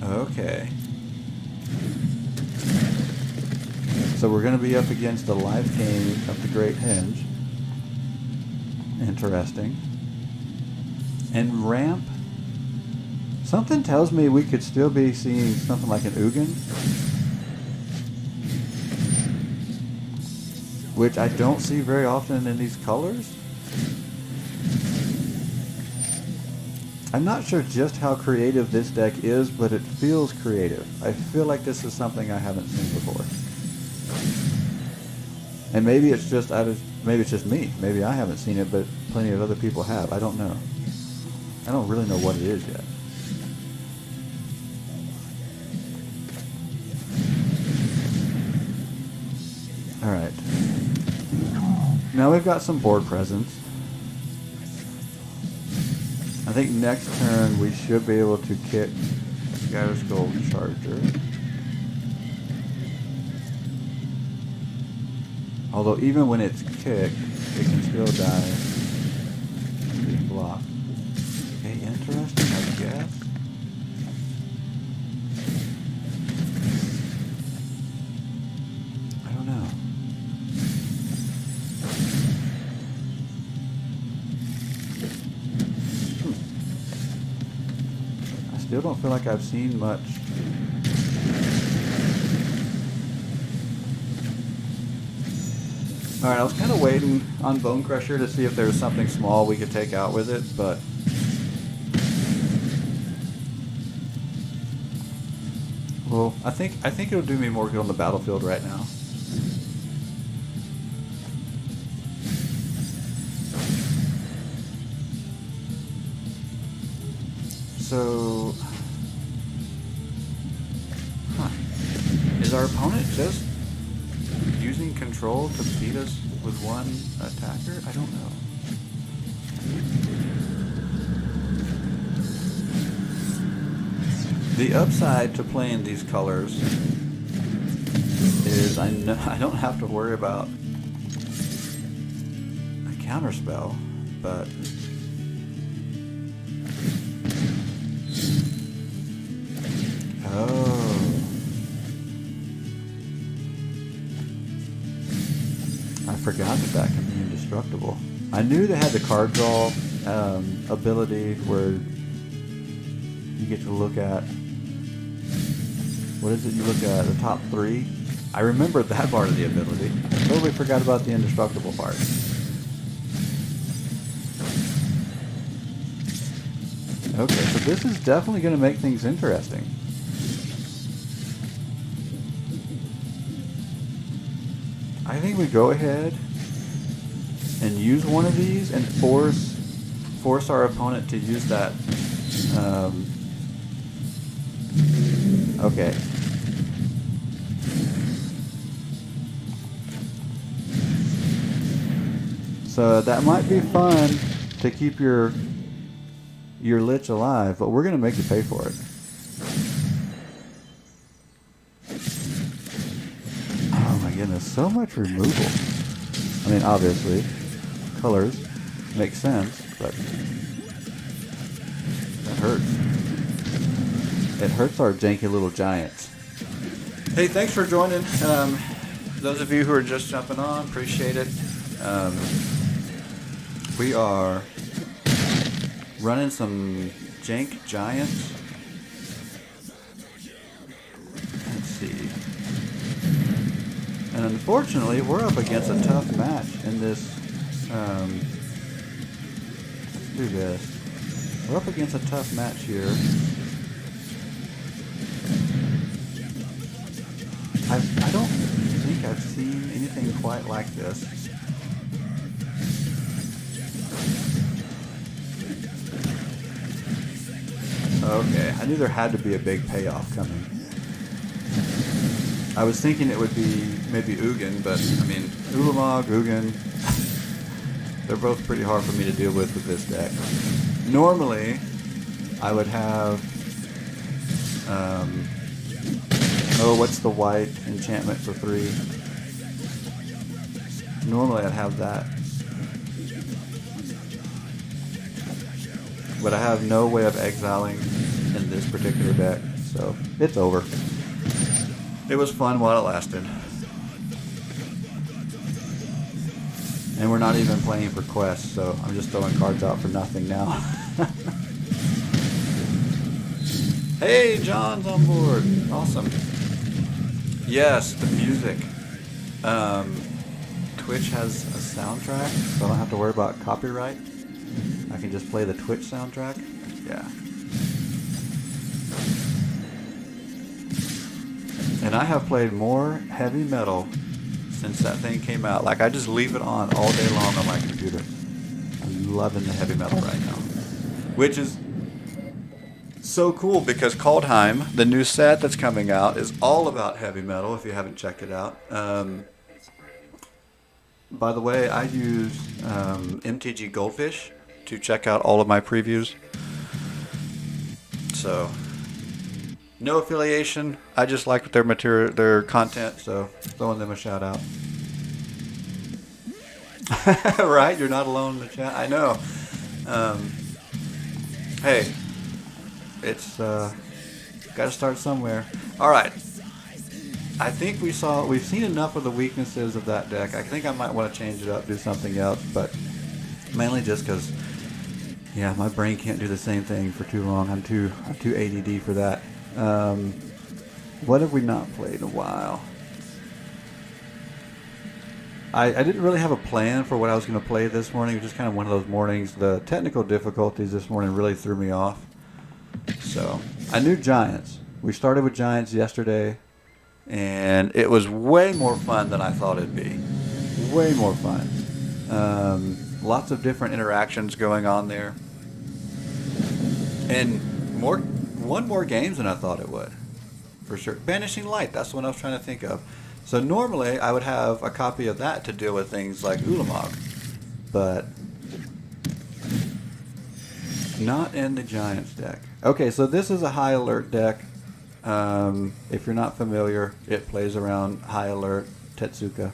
Okay. So we're going to be up against the Life King of the Great Henge. Interesting. And Ramp. Something tells me we could still be seeing something like an Ugin. Which I don't see very often in these colors. I'm not sure just how creative this deck is, but it feels creative. I feel like this is something I haven't seen before. And maybe it's just me. Maybe I haven't seen it, but plenty of other people have. I don't know. I don't really know what it is yet. Alright. Now we've got some board presence. I think next turn we should be able to kick Gyro's Gold Charger. Although even when it's kicked, it can still die. Being blocked. Okay, interesting, I guess. I don't know. I still don't feel like I've seen much. Alright, I was kind of waiting on Bone Crusher to see if there was something small we could take out with it, but... Well, I think it'll do me more good on the battlefield right now. So... Huh. Is our opponent just using control to beat us with one attacker? I don't know. The upside to playing these colors is I don't have to worry about a counterspell, but oh. I forgot that can be in distress. indestructible. I knew they had the card draw ability where you get to look at, what is it, you look at the top 3. I remembered that part of the ability. I totally forgot about the indestructible part. Okay, so this is definitely going to make things interesting. I think we go ahead and use one of these and force our opponent to use that. Okay. So that might be fun to keep your Lich alive, but we're going to make you pay for it. Oh my goodness, so much removal. I mean, obviously, colors make sense, but that hurts. It hurts our janky little giants. Hey, thanks for joining. Those of you who are just jumping on, appreciate it. We are running some jank giants. Let's see. And unfortunately, we're up against a tough match in this. Let's do this. We're up against a tough match here. I don't think I've seen anything quite like this. Okay, I knew there had to be a big payoff coming. I was thinking it would be maybe Ugin, but I mean, Ulamog, Ugin, they're both pretty hard for me to deal with this deck. Normally, I would have, oh, what's the white enchantment for 3? Normally I'd have that. But I have no way of exiling in this particular deck, so it's over. It was fun while it lasted. And we're not even playing for quests, so I'm just throwing cards out for nothing now. Hey, John's on board. Awesome. Yes, the music. Twitch has a soundtrack, so I don't have to worry about copyright. I can just play the Twitch soundtrack. Yeah. And I have played more heavy metal since that thing came out. Like, I just leave it on all day long on my computer. I'm loving the heavy metal right now. Which is so cool because Kaldheim, the new set that's coming out, is all about heavy metal if you haven't checked it out. By the way, I use MTG Goldfish to check out all of my previews. So, no affiliation. I just like their material, their content, so throwing them a shout out. Right? You're not alone in the chat. I know. Hey, it's got to start somewhere. All right. I think we've seen enough of the weaknesses of that deck. I think I might want to change it up, do something else, but mainly just because, yeah, my brain can't do the same thing for too long. I'm too ADD for that. What have we not played in a while? I didn't really have a plan for what I was going to play this morning. It was just kind of one of those mornings. The technical difficulties this morning really threw me off. So I knew Giants. We started with Giants yesterday, and it was way more fun than I thought it'd be. Way more fun. Lots of different interactions going on there. And won more games than I thought it would. For sure. Banishing Light, that's what I was trying to think of. So normally I would have a copy of that to deal with things like Ulamog. But not in the Giants deck. Okay, so this is a high alert deck. If you're not familiar, it plays around high alert Tetsuka.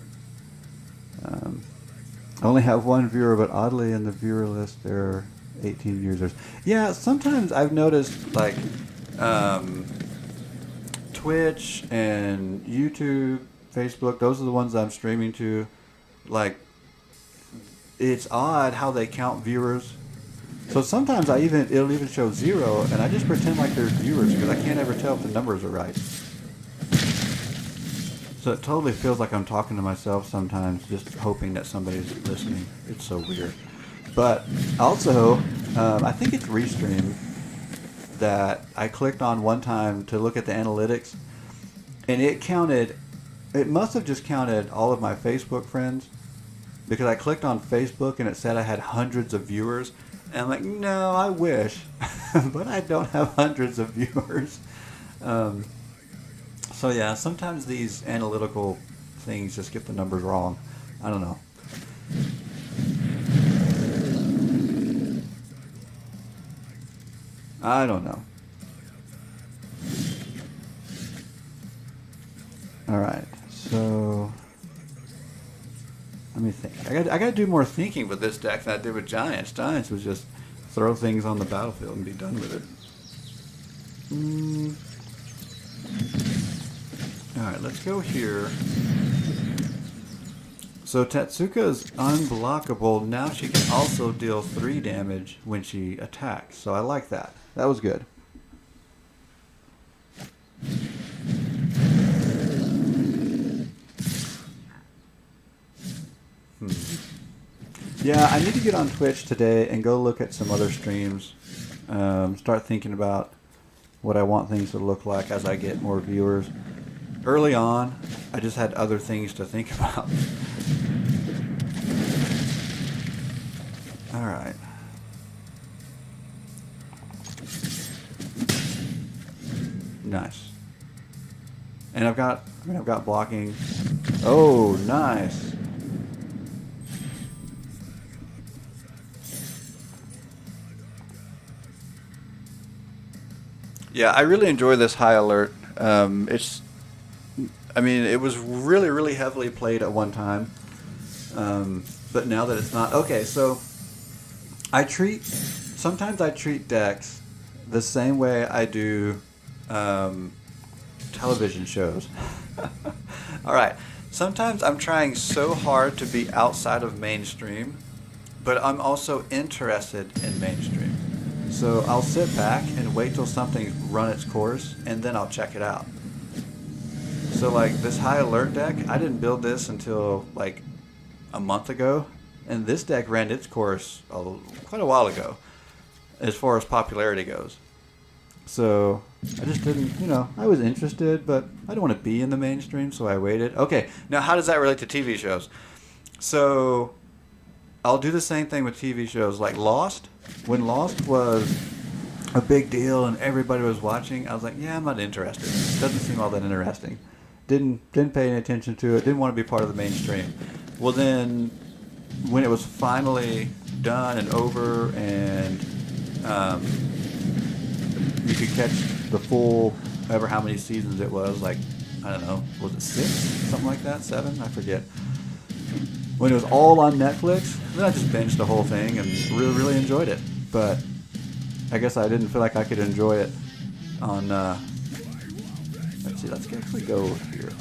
I only have one viewer, but oddly in the viewer list there are 18 users. Yeah, sometimes I've noticed like Twitch and YouTube, Facebook, those are the ones I'm streaming to. Like, it's odd how they count viewers. So sometimes it'll even show 0, and I just pretend like there's viewers because I can't ever tell if the numbers are right. So it totally feels like I'm talking to myself sometimes, just hoping that somebody's listening. It's so weird. But also, I think it's Restream that I clicked on one time to look at the analytics, and it must have just counted all of my Facebook friends, because I clicked on Facebook and it said I had hundreds of viewers. And I'm like, no, I wish, but I don't have hundreds of viewers. So yeah, sometimes these analytical things just get the numbers wrong. I don't know. I don't know. All right, so let me think. I got to do more thinking with this deck than I did with Giants. Giants was just throw things on the battlefield and be done with it. All right, let's go here. So Tetsuka is unblockable. Now she can also deal 3 damage when she attacks. So I like that. That was good. Yeah, I need to get on Twitch today and go look at some other streams. Start thinking about what I want things to look like as I get more viewers. Early on, I just had other things to think about. All right. Nice. And I've got blocking. Oh, nice. Yeah, I really enjoy this high alert. It was really, really heavily played at one time. But now that it's not... Okay, so sometimes I treat decks the same way I do television shows. All right. Sometimes I'm trying so hard to be outside of mainstream, but I'm also interested in mainstream. So I'll sit back and wait till something's run its course, and then I'll check it out. So like this high alert deck, I didn't build this until like a month ago, and this deck ran its course quite a while ago as far as popularity goes. So I just didn't, I was interested, but I don't want to be in the mainstream, so I waited. Okay, now how does that relate to TV shows? So I'll do the same thing with TV shows like Lost. When Lost was a big deal and everybody was watching, I was like, yeah, I'm not interested. It doesn't seem all that interesting. Didn't pay any attention to it. Didn't want to be part of the mainstream. Well, then when it was finally done and over, and you could catch the full, ever how many seasons it was, like, I don't know, was it 6? Something like that? 7? I forget. When it was all on Netflix, then I just binged the whole thing and really, really enjoyed it. But I guess I didn't feel like I could enjoy it on, let's see, let's actually go here.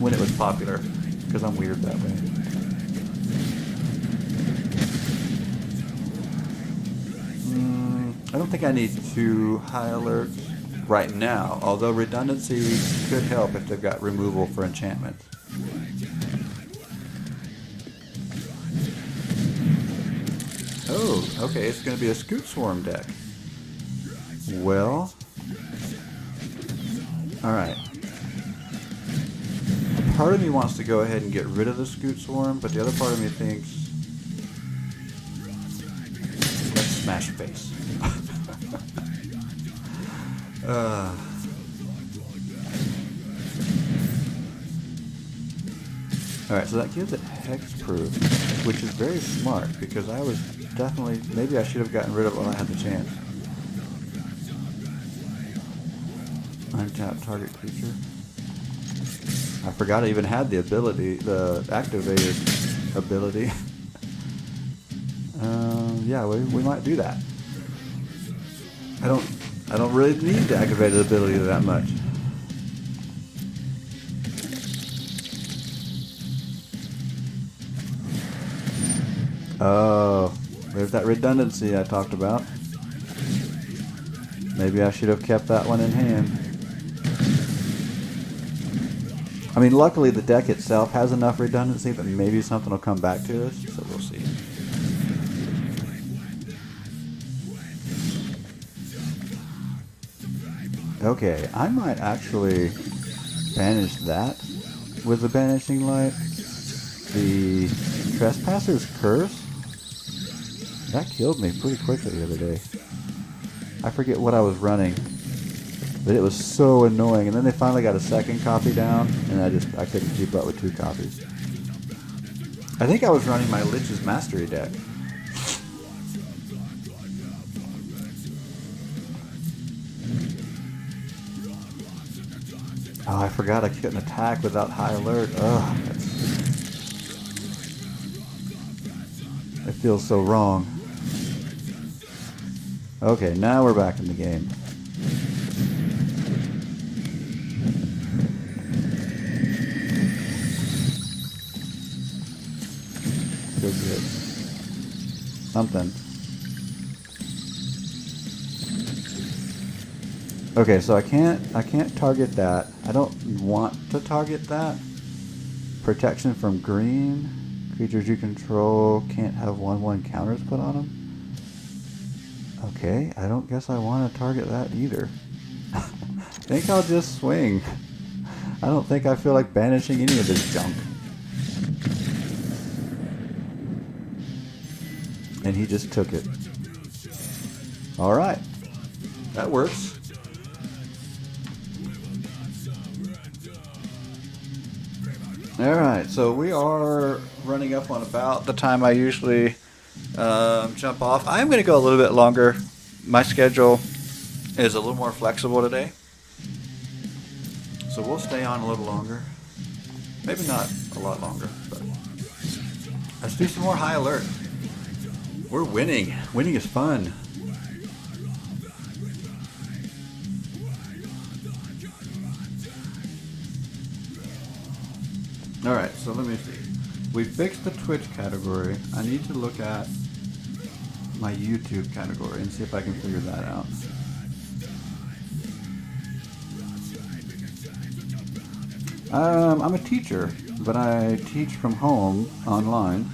When it was popular, because I'm weird that way. I don't think I need 2 high alerts right now, although redundancy could help if they've got removal for enchantments. Oh, okay, it's going to be a Scoot Swarm deck. Well, alright. Part of me wants to go ahead and get rid of the Scoot Swarm, but the other part of me thinks, let's smash face. Alright, so that gives it hexproof, which is very smart, because I was definitely, maybe I should have gotten rid of it when I had the chance. Untap target creature. I forgot I even had the ability, the activated ability. Yeah, we might do that. I don't really need the activated ability that much. Oh, there's that redundancy I talked about. Maybe I should have kept that one in hand. I mean, luckily the deck itself has enough redundancy that maybe something will come back to us, so we'll see. Okay, I might actually banish that with the Banishing Light. The Trespasser's Curse? That killed me pretty quickly the other day. I forget what I was running, but it was so annoying. And then they finally got a second copy down, and I couldn't keep up with 2 copies. I think I was running my Lich's Mastery deck. Oh, I forgot I couldn't attack without high alert. Ugh, it feels so wrong. Okay, now we're back in the game. Good, good. Something. Okay, so I can't target that. I don't want to target that. Protection from green. Creatures you control can't have 1/1 counters put on them. Okay, I don't guess I want to target that either. I think I'll just swing. I don't think I feel like banishing any of this junk. And he just took it. Alright. That works. Alright, so we are running up on about the time I usually jump off. I'm going to go a little bit longer. My schedule is a little more flexible today. So we'll stay on a little longer. Maybe not a lot longer, but let's do some more high alert. We're winning. Winning is fun. Alright, so let me see. We fixed the Twitch category. I need to look at my YouTube category and see if I can figure that out. I'm a teacher, but I teach from home online.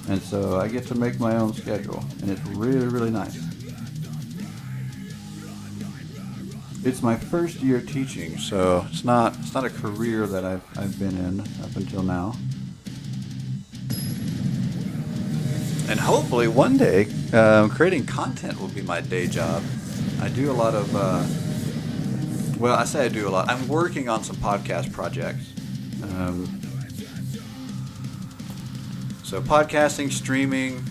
And so I get to make my own schedule, and it's really, really nice. It's my first year teaching, so it's not a career that I've been in up until now. And hopefully one day, creating content will be my day job. I do a lot of, well, I say I do a lot. I'm working on some podcast projects. So podcasting, streaming.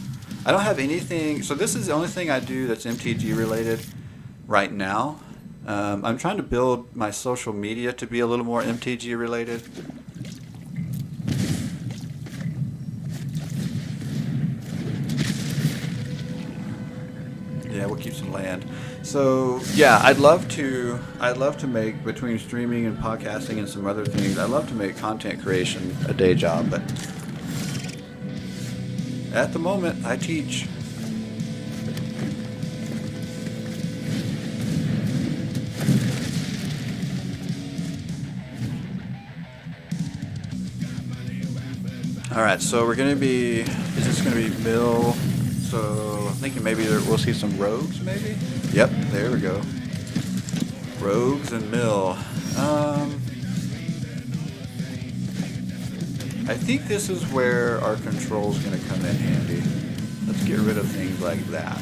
I don't have anything, so this is the only thing I do that's MTG related right now. I'm trying to build my social media to be a little more MTG related. Yeah, we'll keep some land. So yeah, I'd love to make, between streaming and podcasting and some other things, I'd love to make content creation a day job, but at the moment I teach. Alright, so we're going to be, is this going to be mill? So I'm thinking maybe we'll see some rogues maybe? Yep, there we go. Rogues and mill. I think this is where our control's going to come in handy. Let's get rid of things like that.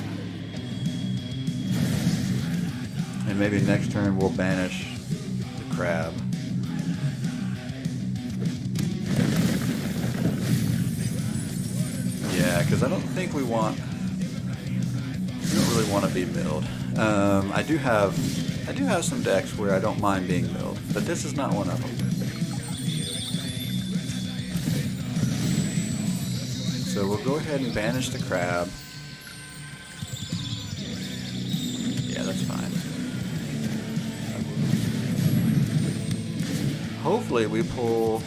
And maybe next turn we'll banish the crab. Yeah, because I don't think we don't really want to be milled. I do have some decks where I don't mind being milled, but this is not one of them. So we'll go ahead and banish the crab. Yeah, that's fine. Hopefully we pull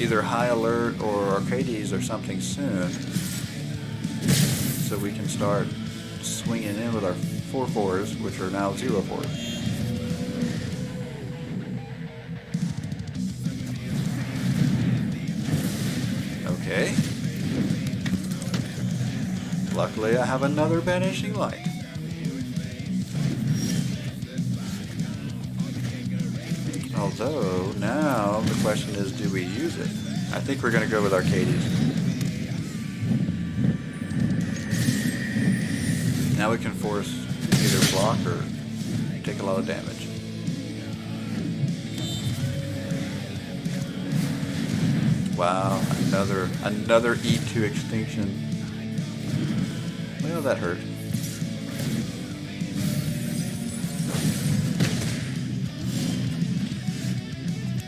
either high alert or Arcades or something soon, so we can start swinging in with our 4-4s, which are now 0-4s. Okay. Luckily, I have another Banishing Light. Although, now the question is, do we use it? I think we're going to go with Arcades. Now we can force either block or take a lot of damage. Wow, another E2 extinction. Well, that hurt.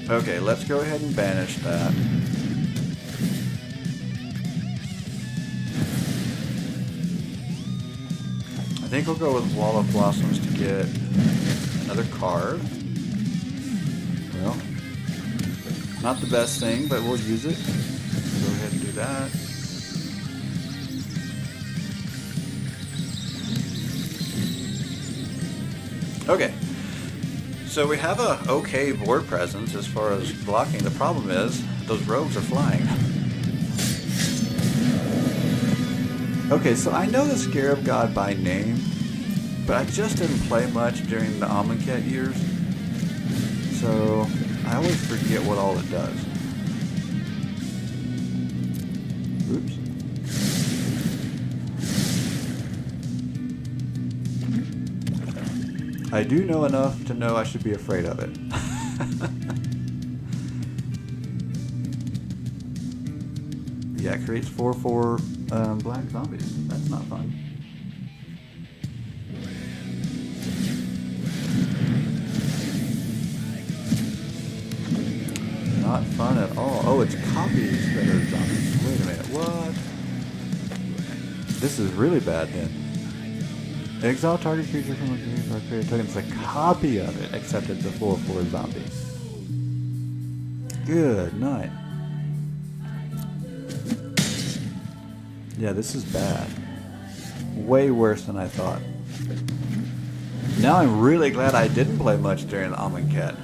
Okay, let's go ahead and banish that. I think we'll go with Wall of Blossoms to get another card. Well, not the best thing, but we'll use it. Go ahead and do that. Okay. So we have a okay board presence as far as blocking. The problem is those rogues are flying. Okay, so I know the Scarab God by name, but I just didn't play much during the Amonkhet years, so I always forget what all it does. Oops. I do know enough to know I should be afraid of it. Yeah, it creates 4/4 black zombies. That's not fun. Not fun at all. Oh, it's copies that are zombies. Wait a minute, what? This is really bad then. Exile target creature from a game or create a token. It's a copy of it, except it's a 4/4 zombie. Good night. Yeah, this is bad. Way worse than I thought. Now I'm really glad I didn't play much during the Amonkhet.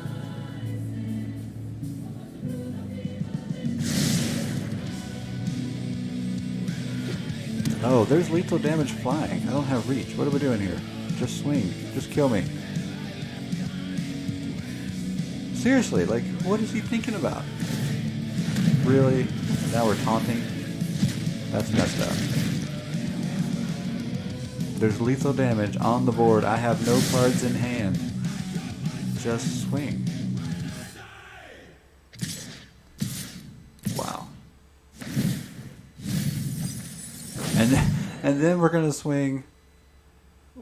Oh, there's lethal damage flying. I don't have reach. What are we doing here? Just swing. Just kill me. Seriously, like, what is he thinking about? Really? Now we're taunting? That's messed up. There's lethal damage on the board. I have no cards in hand. Just swing. Wow. And then we're gonna swing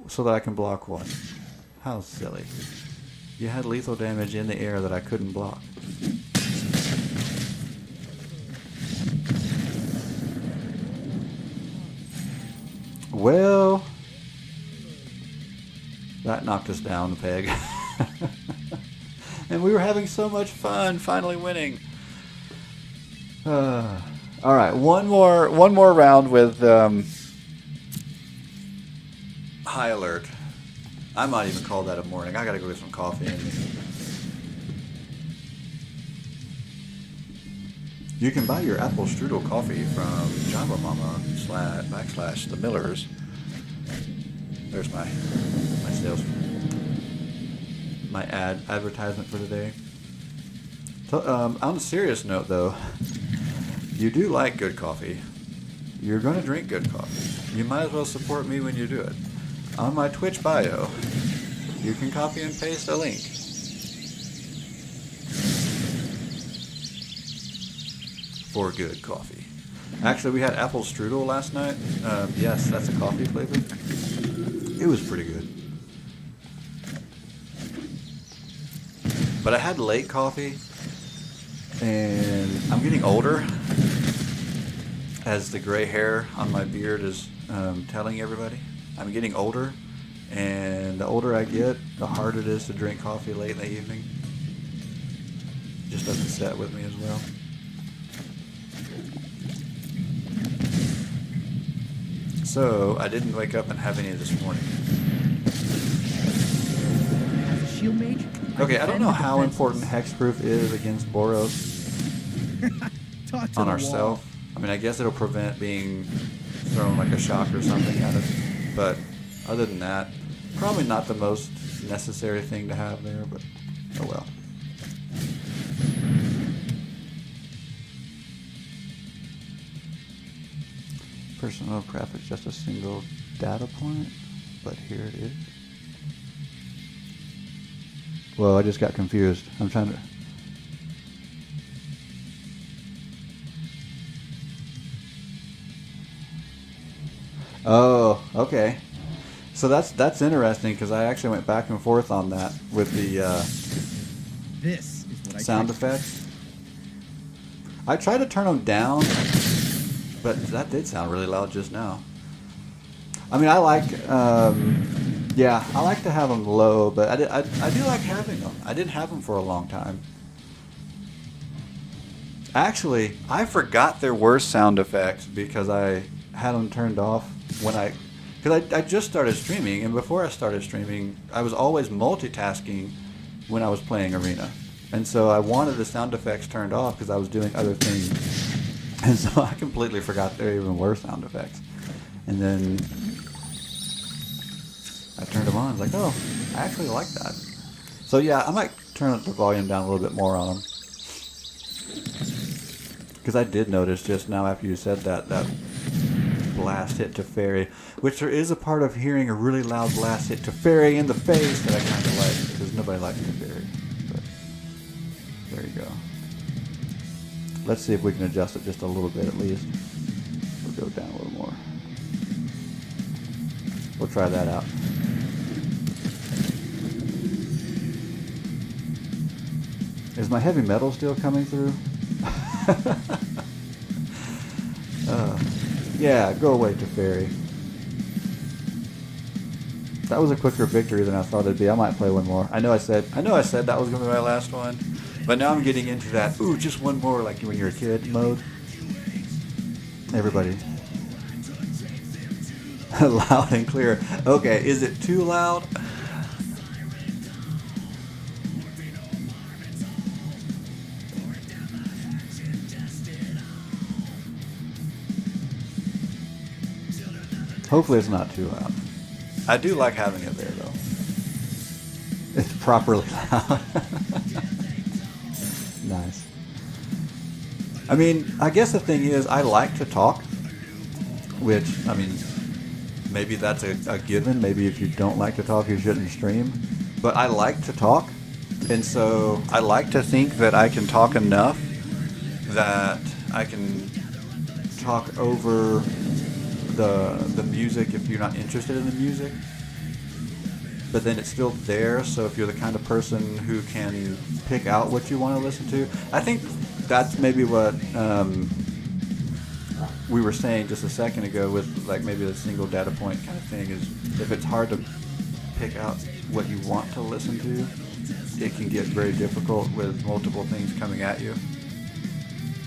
so that I can block one. How silly. You had lethal damage in the air that I couldn't block. Well, that knocked us down a peg. And we were having so much fun finally winning. All right, one more round with high alert. I might even call that a morning. I gotta go get some coffee in me. You can buy your apple strudel coffee from Java Mama / the Millers. There's my sales, my advertisement for today. So, on a serious note though, you do like good coffee. You're going to drink good coffee. You might as well support me when you do it. On my Twitch bio, you can copy and paste a link. For good coffee. Actually, we had apple strudel last night. Yes, that's a coffee flavor. It was pretty good. But I had late coffee, and I'm getting older, as the gray hair on my beard is telling everybody. I'm getting older, and the older I get, the harder it is to drink coffee late in the evening. Just doesn't set with me as well. so I didn't wake up and have any this morning. As a shield mage, Okay, I don't defend know the how defenseless. important hexproof is against Boros Talk to on the ourself. I mean, I guess it'll prevent being thrown like a shock or something at us. But other than that, probably not the most necessary thing to have there, but oh well. Personal graph is just a single data point, but here it is. Whoa, I just got confused. I'm trying to... Oh, okay. So that's interesting because I actually went back and forth on that with the This is what I sound tried to- effects. I tried to turn them down, but that did sound really loud just now. I mean, I like, yeah, I like to have them low, but I do like having them. I didn't have them for a long time. Actually, I forgot there were sound effects because I had them turned off when because I just started streaming, and before I started streaming, I was always multitasking when I was playing Arena. And so I wanted the sound effects turned off because I was doing other things. And so I completely forgot there even were sound effects. And then I turned them on. I was like, oh, I actually like that. So yeah, I might turn the volume down a little bit more on them. Because I did notice just now after you said that blast hit to Fairy, which there is a part of hearing a really loud blast hit to Fairy in the face that I kind of like, because nobody likes to Fairy. But there you go. Let's see if we can adjust it just a little bit at least. We'll go down a little more. We'll try that out. Is my heavy metal still coming through? Yeah, go away, Teferi. That was a quicker victory than I thought it'd be. I might play one more. I know I said that was gonna be my last one, but now I'm getting into that. Ooh, just one more, like when you're a kid mode. Everybody, loud and clear. Okay, is it too loud? Hopefully it's not too loud. I do like having it there, though. It's properly loud. Nice. I mean, I guess the thing is, I like to talk, which, I mean, maybe that's a given. Maybe if you don't like to talk, you shouldn't stream. But I like to talk, and so I like to think that I can talk enough that I can talk over the music if you're not interested in the music, but then it's still there, so if you're the kind of person who can pick out what you want to listen to. I think that's maybe what we were saying just a second ago with like maybe the single data point kind of thing, is if it's hard to pick out what you want to listen to, it can get very difficult with multiple things coming at you.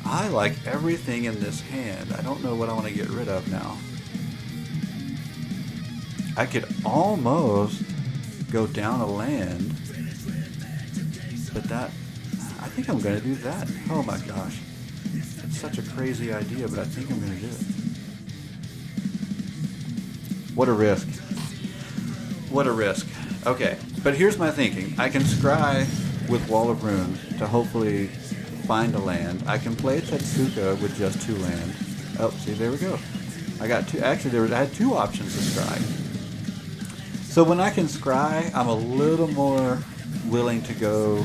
I like everything in this hand. I don't know what I want to get rid of now. I could almost go down a land, but that, I think I'm going to do that. Oh my gosh. It's such a crazy idea, but I think I'm going to do it. What a risk. What a risk. Okay, but here's my thinking. I can scry with Wall of Runes to hopefully find a land. I can play Tetsuka with just 2 land. Oh, see, there we go. I got 2. Actually, I had 2 options to scry. So when I can scry, I'm a little more willing to go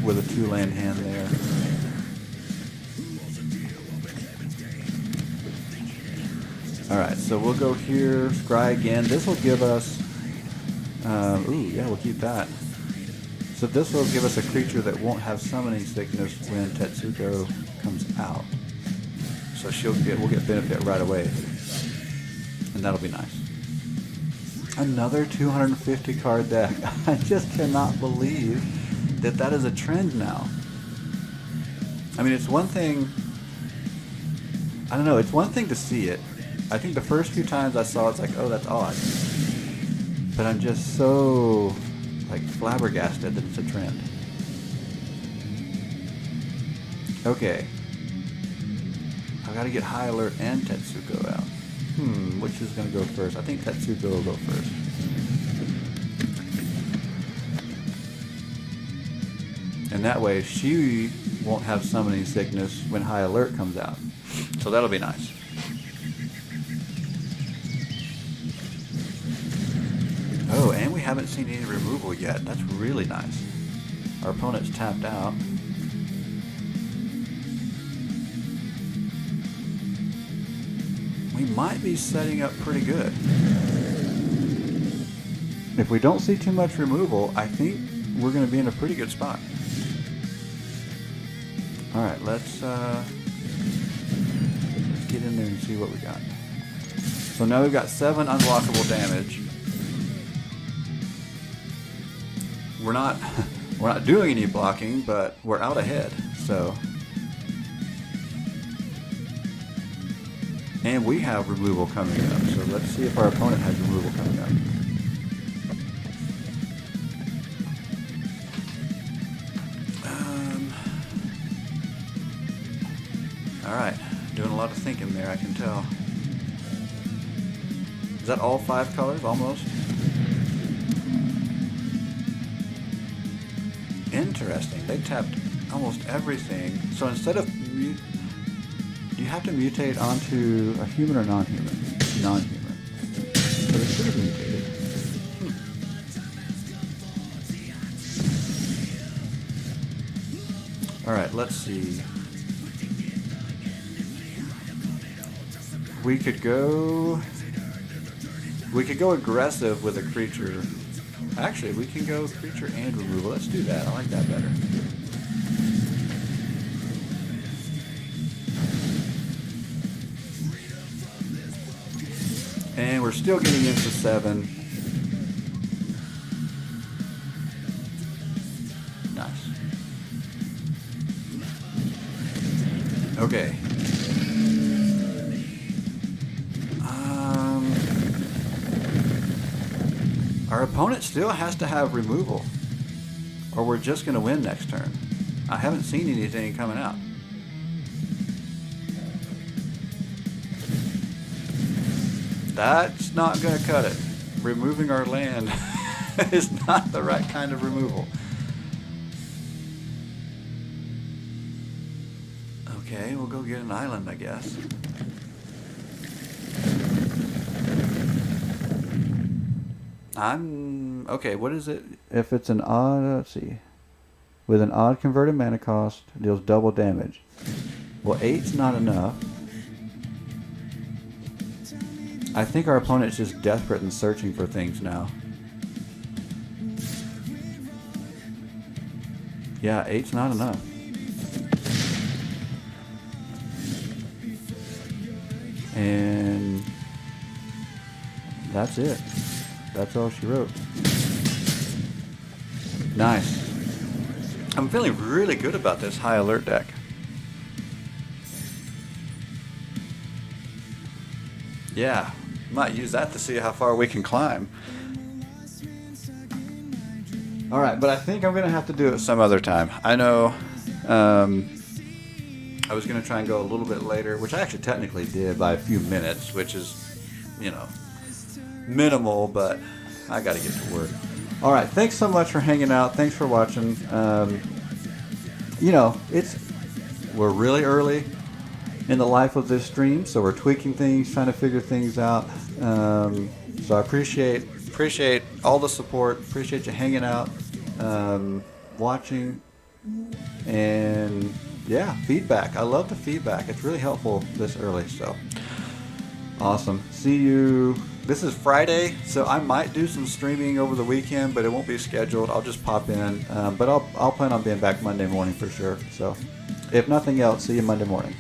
with a 2-land hand there. Alright, so we'll go here, scry again. This will give us... ooh, yeah, we'll keep that. So this will give us a creature that won't have summoning sickness when Tetsuko comes out. So we'll get benefit right away. And that'll be nice. Another 250 card deck. I just cannot believe that is a trend now. I mean, it's one thing... I don't know, it's one thing to see it. I think the first few times I saw it's like, oh, that's odd. But I'm just so like flabbergasted that it's a trend. Okay. I gotta get High Alert and Tetsuko out. Which is gonna go first? I think Tetsuko will go first. And that way she won't have summoning sickness when High Alert comes out. So that'll be nice. Oh, and we haven't seen any removal yet. That's really nice. Our opponent's tapped out. We might be setting up pretty good. If we don't see too much removal, I think we're going to be in a pretty good spot. Alright, let's get in there and see what we got. So now we've got 7 unblockable damage. We're not doing any blocking, but we're out ahead. So, and we have removal coming up. So let's see if our opponent has removal coming up. All right, doing a lot of thinking there, I can tell. Is that all 5 colors, almost? Interesting. They tapped almost everything. So instead of do you have to mutate onto a human or non-human? Non-human. So they should have mutated. All right, let's see. We could go aggressive with a creature. Actually, we can go creature and removal. Let's do that. I like that better. And we're still getting into 7. Nice. Okay. Our opponent still has to have removal, or we're just going to win next turn. I haven't seen anything coming out. That's not going to cut it. Removing our land is not the right kind of removal. Okay, we'll go get an island, I guess. Okay, what is it? If it's an odd, let's see. With an odd converted mana cost, deals double damage. Well, 8's not enough. I think our opponent's just desperate and searching for things now. Yeah, 8's not enough. And that's it. That's all she wrote. Nice. I'm feeling really good about this High Alert deck. Yeah, might use that to see how far we can climb. Alright, but I think I'm going to have to do it some other time. I know I was going to try and go a little bit later, which I actually technically did by a few minutes, which is, you know, minimal, but I got to get to work. All right, thanks so much for hanging out. Thanks for watching. You know, we're really early in the life of this stream, so we're tweaking things, trying to figure things out. So I appreciate all the support. Appreciate you hanging out, watching, and yeah, feedback. I love the feedback. It's really helpful this early. So awesome. See you. This is Friday, so I might do some streaming over the weekend, but it won't be scheduled. I'll just pop in, but I'll plan on being back Monday morning for sure. So if nothing else, see you Monday morning.